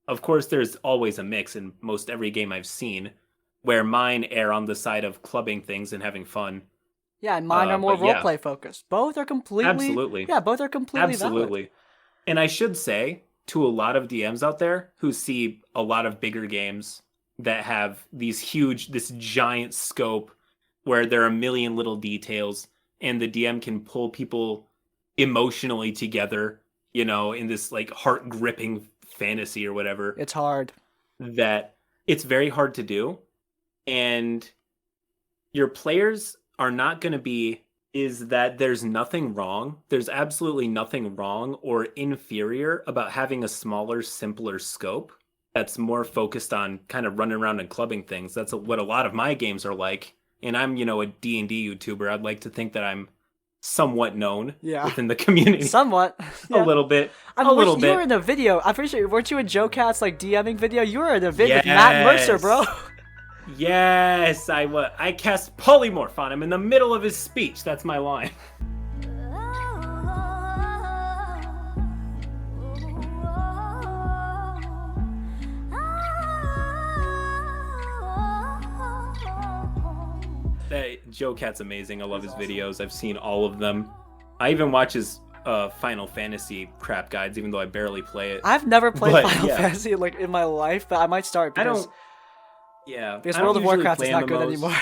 B: Of course, there's always a mix in most every game I've seen, where mine err on the side of clubbing things and having fun.
A: Yeah, and mine are more
B: But yeah,
A: roleplay focused. Both are completely,
B: absolutely,
A: yeah, both are completely valid.
B: absolutely. And I should say to a lot of DMs out there who see a lot of bigger games that have this giant scope where there are a million little details, and the DM can pull people emotionally together, in this like heart gripping fantasy or whatever,
A: It's hard.
B: that it's very hard to do. And your players are not going to be, is that there's nothing wrong. There's absolutely nothing wrong or inferior about having a smaller, simpler scope that's more focused on kind of running around and clubbing things. That's what a lot of my games are like. And I'm, a D&D YouTuber. I'd like to think that I'm somewhat known within the community.
A: Somewhat.
B: Yeah. A little bit.
A: You were in a video. I'm pretty sure, weren't you in Joe Cat's like DMing video? You were in a video with Matt Mercer, bro.
B: Yes, I was. I cast polymorph on him in the middle of his speech. That's my line. Joe Cat's amazing. I love his videos. I've seen all of them. I even watch his Final Fantasy crap guides, even though I barely play it.
A: I've never played Final Fantasy like in my life, but I might start because because World of Warcraft is not good anymore.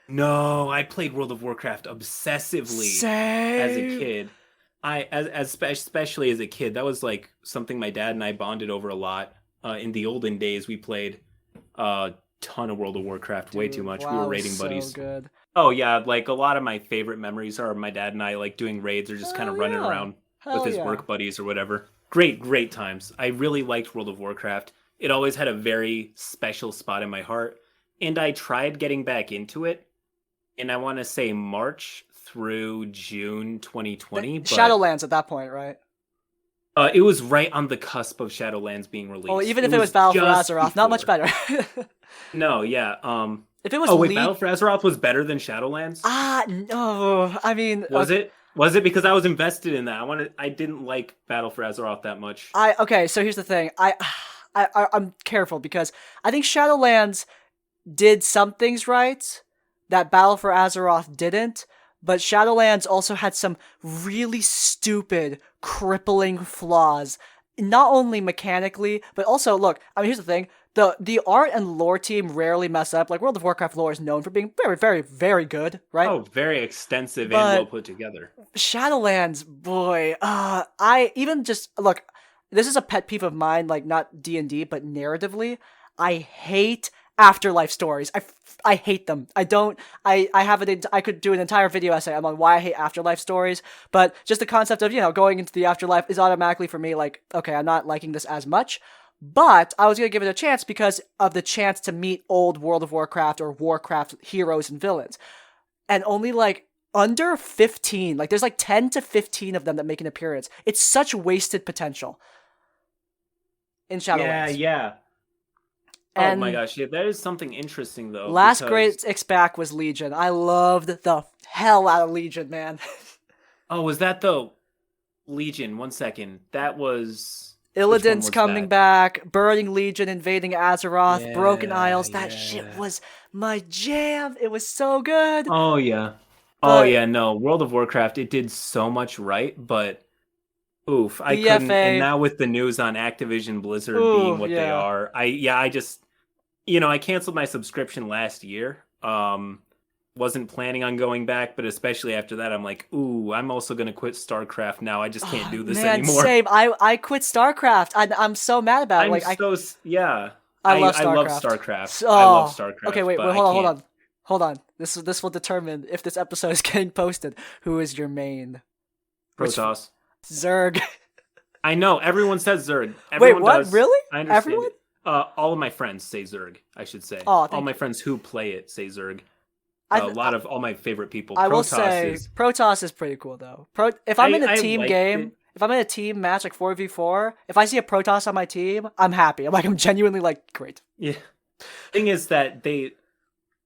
B: No, I played World of Warcraft obsessively as a kid. Especially as a kid, that was like something my dad and I bonded over a lot. In the olden days, we played a ton of World of Warcraft, way too much. We were raiding buddies.
A: Good.
B: Oh yeah, like a lot of my favorite memories are my dad and I like doing raids or just kind of running around with his work buddies or whatever. Great times. I really liked World of Warcraft. It always had a very special spot in my heart, and I tried getting back into it. And I want to say March through June 2020. But
A: Shadowlands at that point, right?
B: It was right on the cusp of Shadowlands being released.
A: Oh, even if it was Battle for Azeroth, not much better.
B: No, yeah.
A: If it was
B: Battle for Azeroth was better than Shadowlands?
A: No. I mean,
B: was it? Was it because I was invested in that? I didn't like Battle for Azeroth that much.
A: Okay, so here's the thing. I'm careful because I think Shadowlands did some things right that Battle for Azeroth didn't, but Shadowlands also had some really stupid, crippling flaws, not only mechanically, but also, look, I mean, here's the thing. The art and lore team rarely mess up. Like, World of Warcraft lore is known for being very, very, very good, right?
B: Oh, very extensive and well put together.
A: Shadowlands, boy, look, this is a pet peeve of mine, like, not D&D, but narratively, I hate afterlife stories. I hate them. I could do an entire video essay on why I hate afterlife stories, but just the concept of, going into the afterlife is automatically for me like, okay, I'm not liking this as much. But I was going to give it a chance because of the chance to meet old World of Warcraft or Warcraft heroes and villains. And only like under 15, like there's like 10 to 15 of them that make an appearance. It's such wasted potential in Shadowlands.
B: Yeah. Oh my gosh, yeah, that is something interesting though.
A: Last great X-Pack was Legion. I loved the hell out of Legion, man.
B: Oh, was that the Legion? 1 second. That was...
A: Illidan's coming back, Burning Legion invading Azeroth, Broken Isles. That shit was my jam. It was so good.
B: Oh, yeah. No. World of Warcraft, it did so much right, but oof, I couldn't. And now with the news on Activision Blizzard being what they are, I just, I canceled my subscription last year. Wasn't planning on going back, but especially after that, I'm like, ooh, I'm also going to quit StarCraft now. I just can't do this anymore.
A: Same. I quit StarCraft. I'm so mad about it.
B: I love StarCraft.
A: I
B: love StarCraft. I love StarCraft.
A: Okay, wait, hold on. This will determine if this episode is getting posted. Who is your main?
B: Protoss.
A: Zerg.
B: I know. Everyone says Zerg. Everyone
A: what?
B: Does.
A: Really?
B: I understand.
A: Everyone?
B: All of my friends say Zerg, I should say.
A: Oh,
B: all my friends who play it say Zerg. All my favorite people.
A: I will say Protoss is pretty cool though. If I'm in a team game, if I'm in a team match like 4v4, if I see a Protoss on my team, I'm happy. I'm genuinely like, great.
B: Yeah. Thing is that the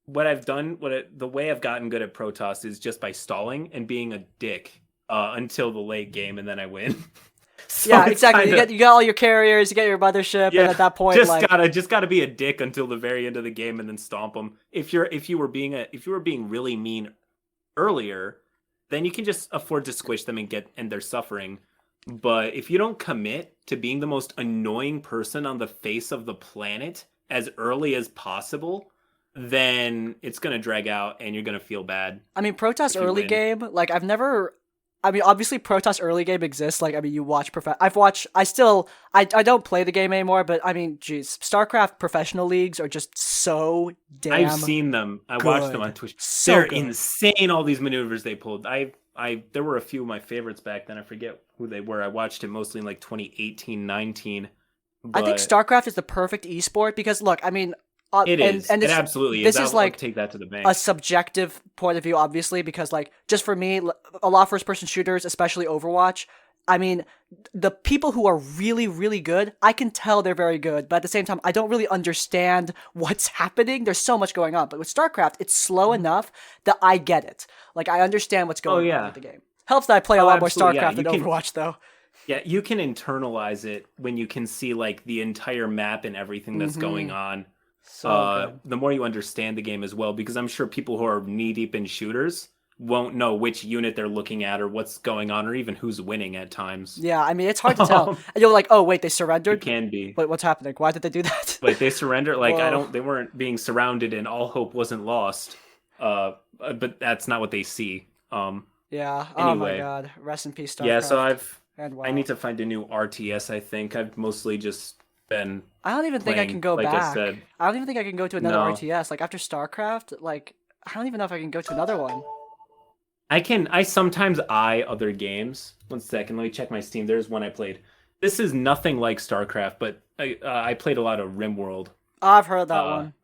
B: way I've gotten good at Protoss is just by stalling and being a dick until the late game, and then I win. So
A: Yeah,
B: it's
A: exactly.
B: kind of
A: You get all your carriers, you get your mothership, and at that point, like,
B: just gotta be a dick until the very end of the game and then stomp them. If you were being really mean earlier, then you can just afford to squish them and they're suffering. But if you don't commit to being the most annoying person on the face of the planet as early as possible, then it's gonna drag out and you're gonna feel bad.
A: I mean, Protoss
B: if you
A: early
B: win.
A: game, like I've never. I mean, obviously, Protoss early game exists. Like, I mean, you watch I've watched. I don't play the game anymore, but I mean, geez, StarCraft professional leagues are just so
B: I've
A: damn
B: seen them. I watched them on
A: good.
B: Twitch.
A: So
B: They're
A: good.
B: insane. All these maneuvers they pulled. There were a few of my favorites back then. I forget who they were. I watched it mostly in like 2018, 19.
A: I think
B: But
A: StarCraft is the perfect esport because look, I mean,
B: it is.
A: and
B: It
A: this
B: absolutely is.
A: this is
B: I'll
A: like
B: take that to the
A: a
B: bank.
A: subjective point of view, obviously, because like just for me, a lot of first person shooters, especially Overwatch. I mean, the people who are really, really good, I can tell they're very good, but at the same time, I don't really understand what's happening. There's so much going on. But with StarCraft, it's slow enough that I get it. Like, I understand what's
B: Oh
A: going on
B: yeah.
A: with the game. Helps that I play a
B: Oh,
A: lot more
B: absolutely. Yeah.
A: StarCraft than Overwatch, though.
B: Yeah, you can internalize it when you can see like the entire map and everything that's going
A: Mm-hmm.
B: on.
A: So good.
B: The more you understand the game as well, because I'm sure people who are knee deep in shooters won't know which unit they're looking at or what's going on or even who's winning at times.
A: Yeah, I mean, it's hard to tell. And you're like, oh, wait, they
B: It
A: surrendered?
B: can be.
A: Wait, what's happening? Why did they do that?
B: Like they surrender, like I
A: Whoa.
B: don't they weren't being surrounded and all hope wasn't lost. But that's not what they see.
A: Yeah. Oh my
B: Anyway,
A: god. Rest in peace,
B: yeah, so
A: StarCraft. And
B: I need
A: WoW.
B: to find a new RTS, I think. I've mostly just been
A: I don't even think I can
B: playing,
A: go
B: like I
A: back.
B: said.
A: I don't even think I can go to another
B: No.
A: RTS. Like after StarCraft, like I don't even know if I can go to another one.
B: I sometimes eye other games. One second, let me check my Steam. There's one I played. This is nothing like StarCraft, but I played a lot of RimWorld.
A: Oh, I've heard that
B: Uh,
A: one.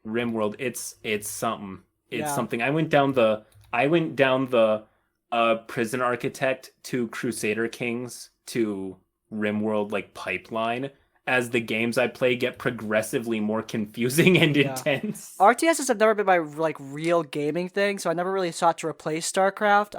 B: RimWorld, it's something. It's
A: Yeah.
B: something. I went down the Prison Architect to Crusader Kings to RimWorld like pipeline as the games I play get progressively more confusing and
A: Yeah.
B: intense.
A: RTSs have never been my like real gaming thing, so I never really sought to replace StarCraft.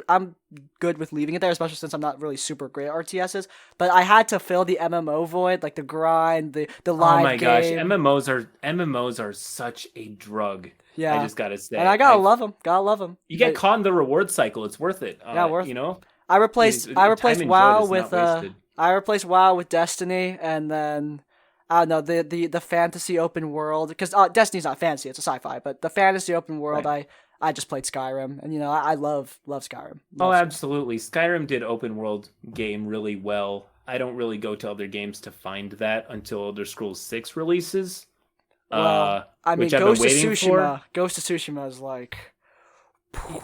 A: I'm good with leaving it there, especially since I'm not really super great at RTSs. But I had to fill the MMO void, like the grind, the
B: Oh
A: live
B: my gosh,
A: game.
B: MMOs are such a drug. I
A: Yeah,
B: just gotta
A: and I
B: say,
A: gotta love them. Gotta love them.
B: you get caught in the reward cycle. It's worth it.
A: Yeah, worth.
B: You know,
A: I
B: time
A: replaced
B: enjoyed
A: WoW
B: is not
A: with
B: wasted.
A: I replaced WoW with Destiny, and then I don't know the fantasy open world because Destiny's not fantasy, it's a sci-fi, but the fantasy open world
B: Right.
A: I just played Skyrim, and you know I love Skyrim.
B: Oh,
A: Love Skyrim.
B: absolutely. Skyrim did open world game really well. I don't really go to other games to find that until Elder Scrolls 6 releases.
A: Well, I mean
B: Which I've been waiting for.
A: Ghost of Tsushima is like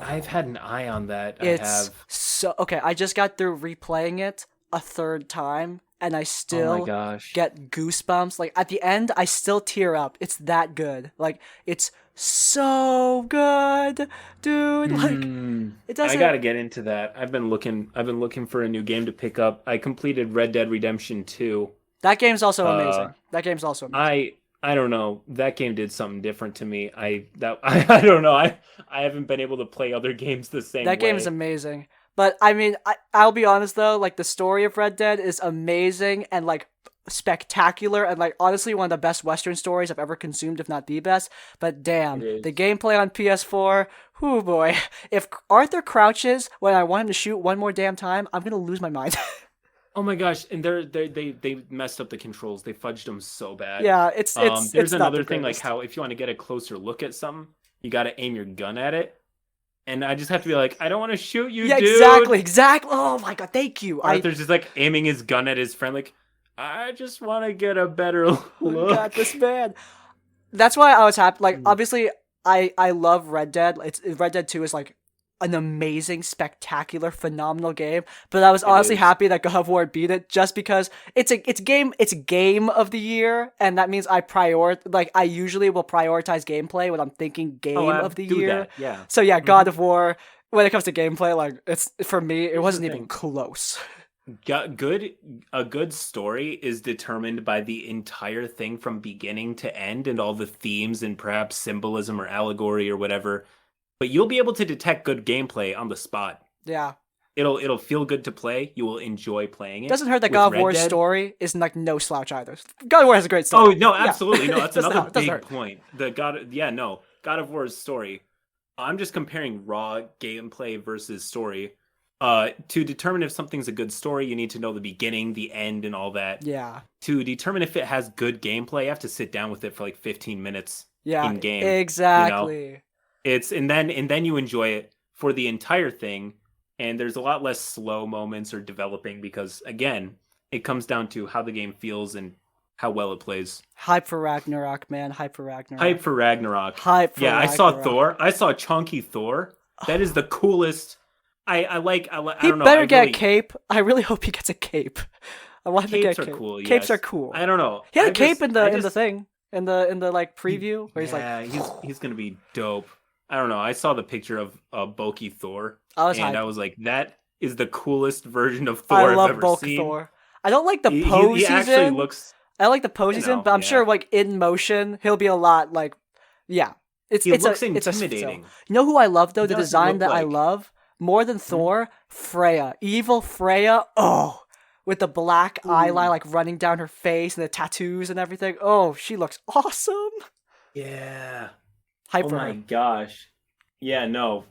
B: I've had an eye on that. I
A: it's
B: have.
A: so okay. I just got through replaying it a third time, and I
B: Oh my
A: still
B: gosh.
A: get goosebumps. Like at the end, I still tear up. It's that good. Like it's so good, dude. Like it
B: I
A: doesn't.
B: gotta get into that. I've been looking for a new game to pick up. I completed Red Dead Redemption 2.
A: That game's also
B: Uh,
A: amazing. That game's also amazing.
B: I don't know. That game did something different to me. I don't know. I haven't been able to play other games the same
A: That game is
B: way.
A: amazing. But I mean, I'll be honest though. Like the story of Red Dead is amazing and like spectacular and like honestly one of the best Western stories I've ever consumed, if not the best. But damn,
B: It
A: the
B: is.
A: gameplay on PS4. Whoo boy! If Arthur crouches when I want him to shoot one more damn time, I'm gonna lose my mind.
B: Oh my gosh, and they messed up the controls. They fudged them so bad.
A: Yeah, it's
B: There's
A: not the
B: another thing like
A: greatest.
B: how if you want to get a closer look at something, you got to aim your gun at it. And I just have to be like, I don't want to shoot you,
A: Yeah,
B: dude.
A: exactly. Oh my god, thank you.
B: Arthur's just like aiming his gun at his friend, like, I just want to get a better look.
A: got this man. That's why I was happy. Like
B: Mm.
A: obviously, I love Red Dead. It's Red Dead 2 is like an amazing, spectacular, phenomenal game. But I was honestly
B: is.
A: happy that God of War beat it just because it's game of the year, and that means I usually will prioritize gameplay when I'm thinking game
B: Oh, I
A: of the
B: do
A: year.
B: that. Yeah.
A: So yeah, God of War. When it comes to gameplay, like it's for me, it
B: Here's
A: wasn't
B: the
A: even
B: thing.
A: close.
B: A good story is determined by the entire thing from beginning to end and all the themes and perhaps symbolism or allegory or whatever. But you'll be able to detect good gameplay on the spot.
A: Yeah.
B: It'll feel good to play. You will enjoy playing it.
A: Doesn't hurt that God of War's story is like no slouch either. God of War has a great
B: Oh
A: story.
B: no, absolutely no. That's another big
A: hurt.
B: point. God of War's story. I'm just comparing raw gameplay versus story. To determine if something's a good story, you need to know the beginning, the end, and all that.
A: Yeah.
B: To determine if it has good gameplay, you have to sit down with it for like 15 minutes in game.
A: Exactly.
B: You know? And then you enjoy it for the entire thing, and there's a lot less slow moments or developing because again, it comes down to how the game feels and how well it plays.
A: Hype for Ragnarok, man. Hype for Ragnarok.
B: Hype for Ragnarok.
A: Ragnarok.
B: I saw Thor. I saw chunky Thor. That is the coolest. I don't know.
A: He better get a cape. I really hope he gets a cape. I want him to get a cape.
B: Cool, yes.
A: Capes are cool.
B: I don't know.
A: He had a cape in the thing. In the like preview where he's like
B: he's gonna be dope. I don't know. I saw the picture of Bulky Thor,
A: I was like, that
B: is the coolest version of Thor I've ever seen.
A: Thor. I don't like the pose
B: he actually looks.
A: I like the pose he's in, but I'm sure like in motion he'll be a lot like, yeah.
B: He looks intimidating.
A: You know who I love though? The design that I love more than Thor, Freya, evil Freya. Oh, with the black eyeliner like running down her face and the tattoos and everything. Oh, she looks awesome.
B: Yeah.
A: Hype
B: oh my gosh. Yeah, no.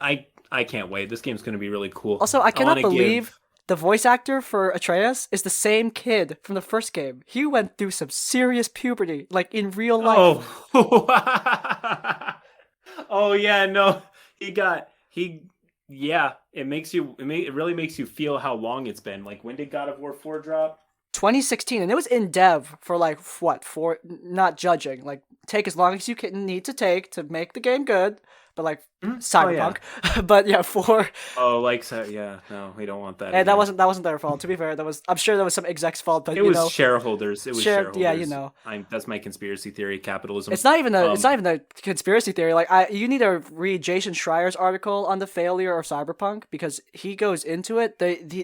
B: I can't wait. This game's gonna be really cool.
A: Also, I cannot believe the voice actor for Atreus is the same kid from the first game. He went through some serious puberty, like in real life.
B: Oh. Oh yeah, no. It really makes you feel how long it's been. Like, when did God of War 4 drop?
A: 2016, and it was in dev for like for not judging, like take as long as you need to take to make the game good, but like Cyberpunk. Oh, yeah. But yeah,
B: no, we don't want that.
A: And that wasn't their fault. To be fair, I'm sure that was some exec's fault, but
B: it was shareholders. It was shareholders.
A: Yeah, you know.
B: That's my conspiracy theory. Capitalism.
A: It's not even a conspiracy theory. Like you need to read Jason Schreier's article on the failure of Cyberpunk because he goes into it.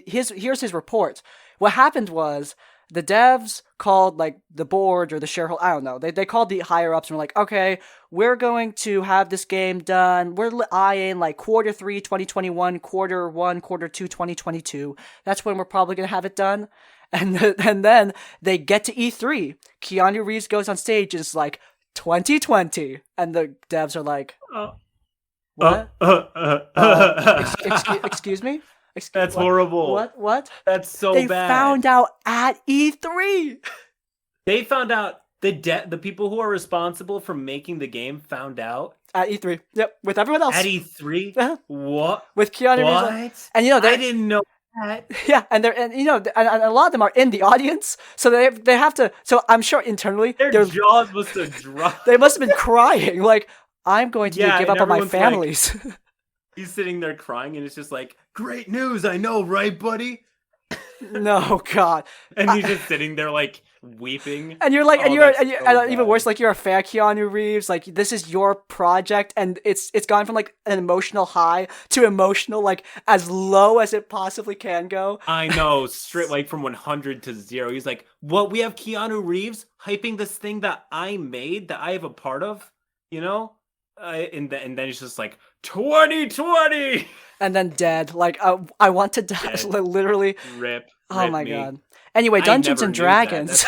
A: Here's his report. What happened was the devs called like the board or the shareholder. I don't know. They called the higher ups and were like, okay, we're going to have this game done. We're eyeing like Q3 2021, Q1, Q2 2022. That's when we're probably going to have it done. And then they get to E3. Keanu Reeves goes on stage and it's like 2020. And the devs are like, what? Excuse me?
B: That's horrible.
A: What?
B: That's so bad.
A: They found out at E3.
B: They found out the people who are responsible for making the game found out
A: at E3. Yep, with everyone else
B: at E3. What?
A: With Keanu Reeves. And
B: I didn't know that.
A: Yeah, and a lot of them are in the audience, so they have to. So I'm sure internally
B: their jaws must have dropped.
A: They must have been crying like, I'm going to give up on my families.
B: Like, he's sitting there crying, and it's just like, great news, I know, right, buddy?
A: No, God.
B: And he's just sitting there, like, weeping.
A: And you're like, and even worse, like, you're a fan of Keanu Reeves. Like, this is your project, and it's gone from, like, an emotional high to emotional, like, as low as it possibly can go.
B: I know, straight, like, from 100 to 0. He's like, what, we have Keanu Reeves hyping this thing that I made, that I have a part of, you know? And then it's just like 2020,
A: and then dead. Like I want to die. Literally.
B: Rip.
A: Oh my God. Anyway, Dungeons and Dragons.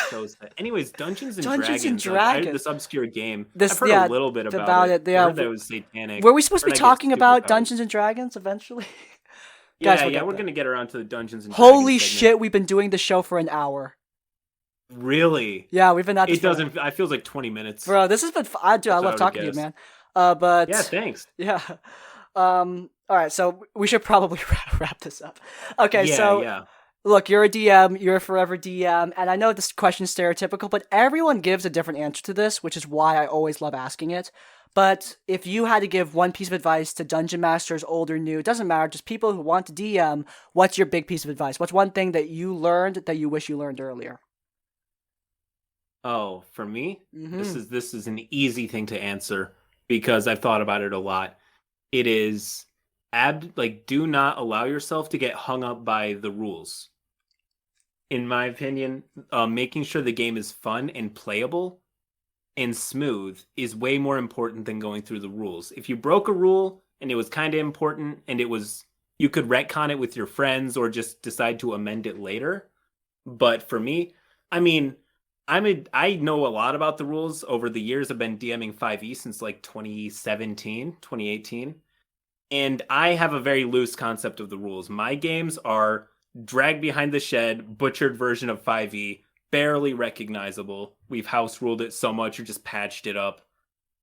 B: Anyways, Dungeons and Dragons. This obscure game. I've heard a little bit about it.
A: Yeah.
B: I heard that it was satanic.
A: Were we supposed to be talking about Dungeons and Dragons eventually?
B: Guys, we're gonna get around to the Dungeons and Dragons.
A: Holy shit! We've been doing the show for an hour.
B: Really?
A: Yeah, we've been at this.
B: It doesn't. I feels like 20 minutes.
A: Bro, this has been. I love talking to you, man. But
B: yeah, thanks.
A: Yeah. All right, so we should probably wrap this up. Okay, look, you're a DM, you're a forever DM, and I know this question is stereotypical, but everyone gives a different answer to this, which is why I always love asking it. But if you had to give one piece of advice to dungeon masters, old or new, it doesn't matter, just people who want to DM, what's your big piece of advice? What's one thing that you learned that you wish you learned earlier?
B: Oh, for me, this is an easy thing to answer. Because I've thought about it a lot. It is do not allow yourself to get hung up by the rules. In my opinion, making sure the game is fun and playable and smooth is way more important than going through the rules. If you broke a rule and it was kind of important and it was You could retcon it with your friends or just decide to amend it later. But for me, I mean, I know a lot about the rules. Over the years, I've been DMing 5e since like 2017, 2018. And I have a very loose concept of the rules. My games are drag behind the shed, butchered version of 5e, barely recognizable. We've house ruled it so much or just patched it up.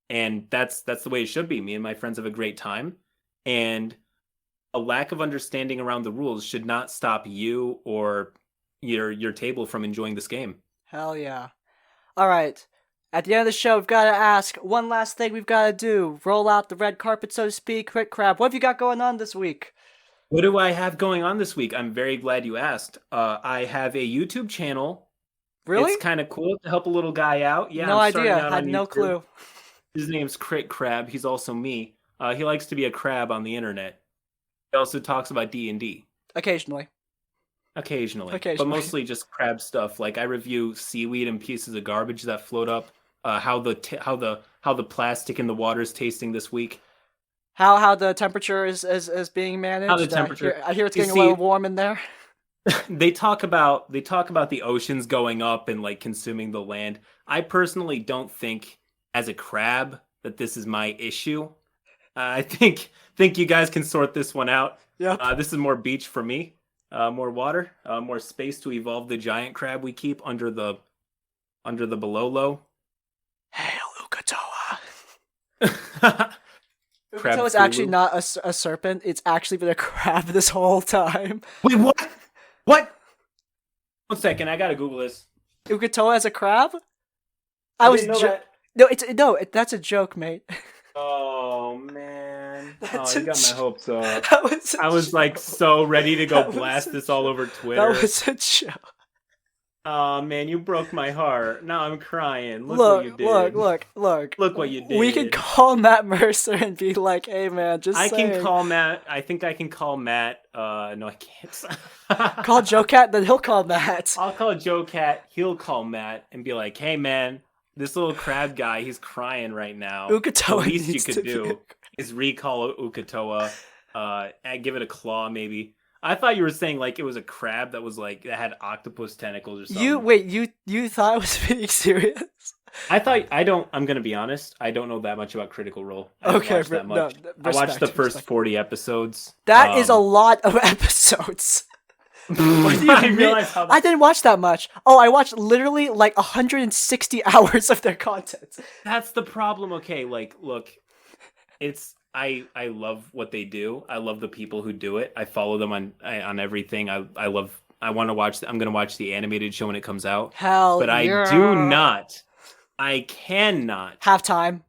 B: And that's the way it should be. Me and my friends have a great time. And a lack of understanding around the rules should not stop you or your table from enjoying this game.
A: Hell yeah. All right. At the end of the show, we've got to ask one last thing we've got to do. Roll out the red carpet, so to speak. CritCrab, what have you got going on this week?
B: What do I have going on this week? I'm very glad you asked. I have a YouTube channel.
A: Really?
B: It's kind of cool to help a little guy out. Yeah,
A: no idea. Had no clue.
B: His name's CritCrab. He's also me. He likes to be a crab on the internet. He also talks about D&D. Occasionally. But mostly just crab stuff. Like I review seaweed and pieces of garbage that float up. How the plastic in the water is tasting this week.
A: How the temperature is being managed.
B: How the temperature.
A: I hear it's getting a little warm in there.
B: They talk about the oceans going up and like consuming the land. I personally don't think as a crab that this is my issue. I think you guys can sort this one out.
A: Yeah.
B: This is more beach for me. More water, more space to evolve the giant crab we keep under the below low.
A: Hail Ukatoa.
B: Ukatoa
A: is actually not a serpent. It's actually been a crab this whole time.
B: Wait, what? What? 1 second, I gotta Google this.
A: Ukatoa as a crab?
B: That's
A: a joke, mate.
B: Oh man! You got my hopes up.
A: I
B: was like so ready to go blast this all over Twitter.
A: That was a joke.
B: Oh man, you broke my heart. Now I'm crying. Look what you did.
A: Look.
B: Look what you did.
A: We can call Matt Mercer and be like, "Hey man,
B: I can call Matt. I think I can call Matt. No, I can't.
A: Call Joe Cat, then he'll call Matt.
B: I'll call Joe Cat. He'll call Matt and be like, "Hey man, this little crab guy, he's crying right now.
A: Ukatoa
B: the least you could do is recall Ukatoa. Give it a claw, maybe." I thought you were saying like it was a crab that was like that had octopus tentacles or something.
A: You thought I was being serious?
B: I'm gonna be honest. I don't know that much about Critical Role. I watched the first 40 episodes.
A: That is a lot of episodes. What do you mean? I didn't watch that much. Oh, I watched literally like 160 hours of their content.
B: That's the problem. Okay, like look, I love what they do. I love the people who do it. I follow them on everything. I'm gonna watch the animated show when it comes out.
A: But
B: I cannot
A: have time.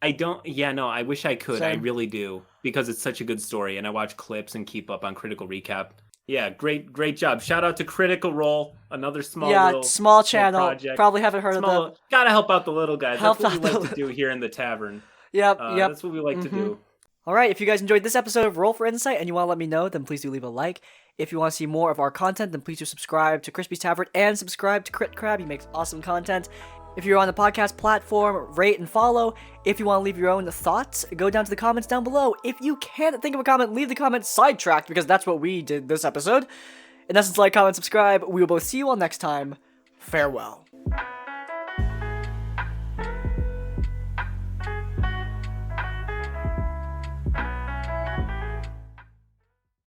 B: I wish I could.
A: Same.
B: I really do, because it's such a good story, and I watch clips and keep up on Critical Recap. Yeah, great job. Shout out to Critical Role, another small channel.
A: Project. Probably haven't heard of them.
B: Gotta help out the little guys. That's what we like to do here in the tavern.
A: Yep.
B: That's what we like to do.
A: All right, if you guys enjoyed this episode of Roll for Insight and you want to let me know, then please do leave a like. If you want to see more of our content, then please do subscribe to Crispy's Tavern and subscribe to CritCrab. He makes awesome content. If you're on the podcast platform, rate and follow. If you want to leave your own thoughts, go down to the comments down below. If you can't think of a comment, leave the comment sidetracked, because that's what we did this episode. In essence, like, comment, subscribe. We will both see you all next time. Farewell.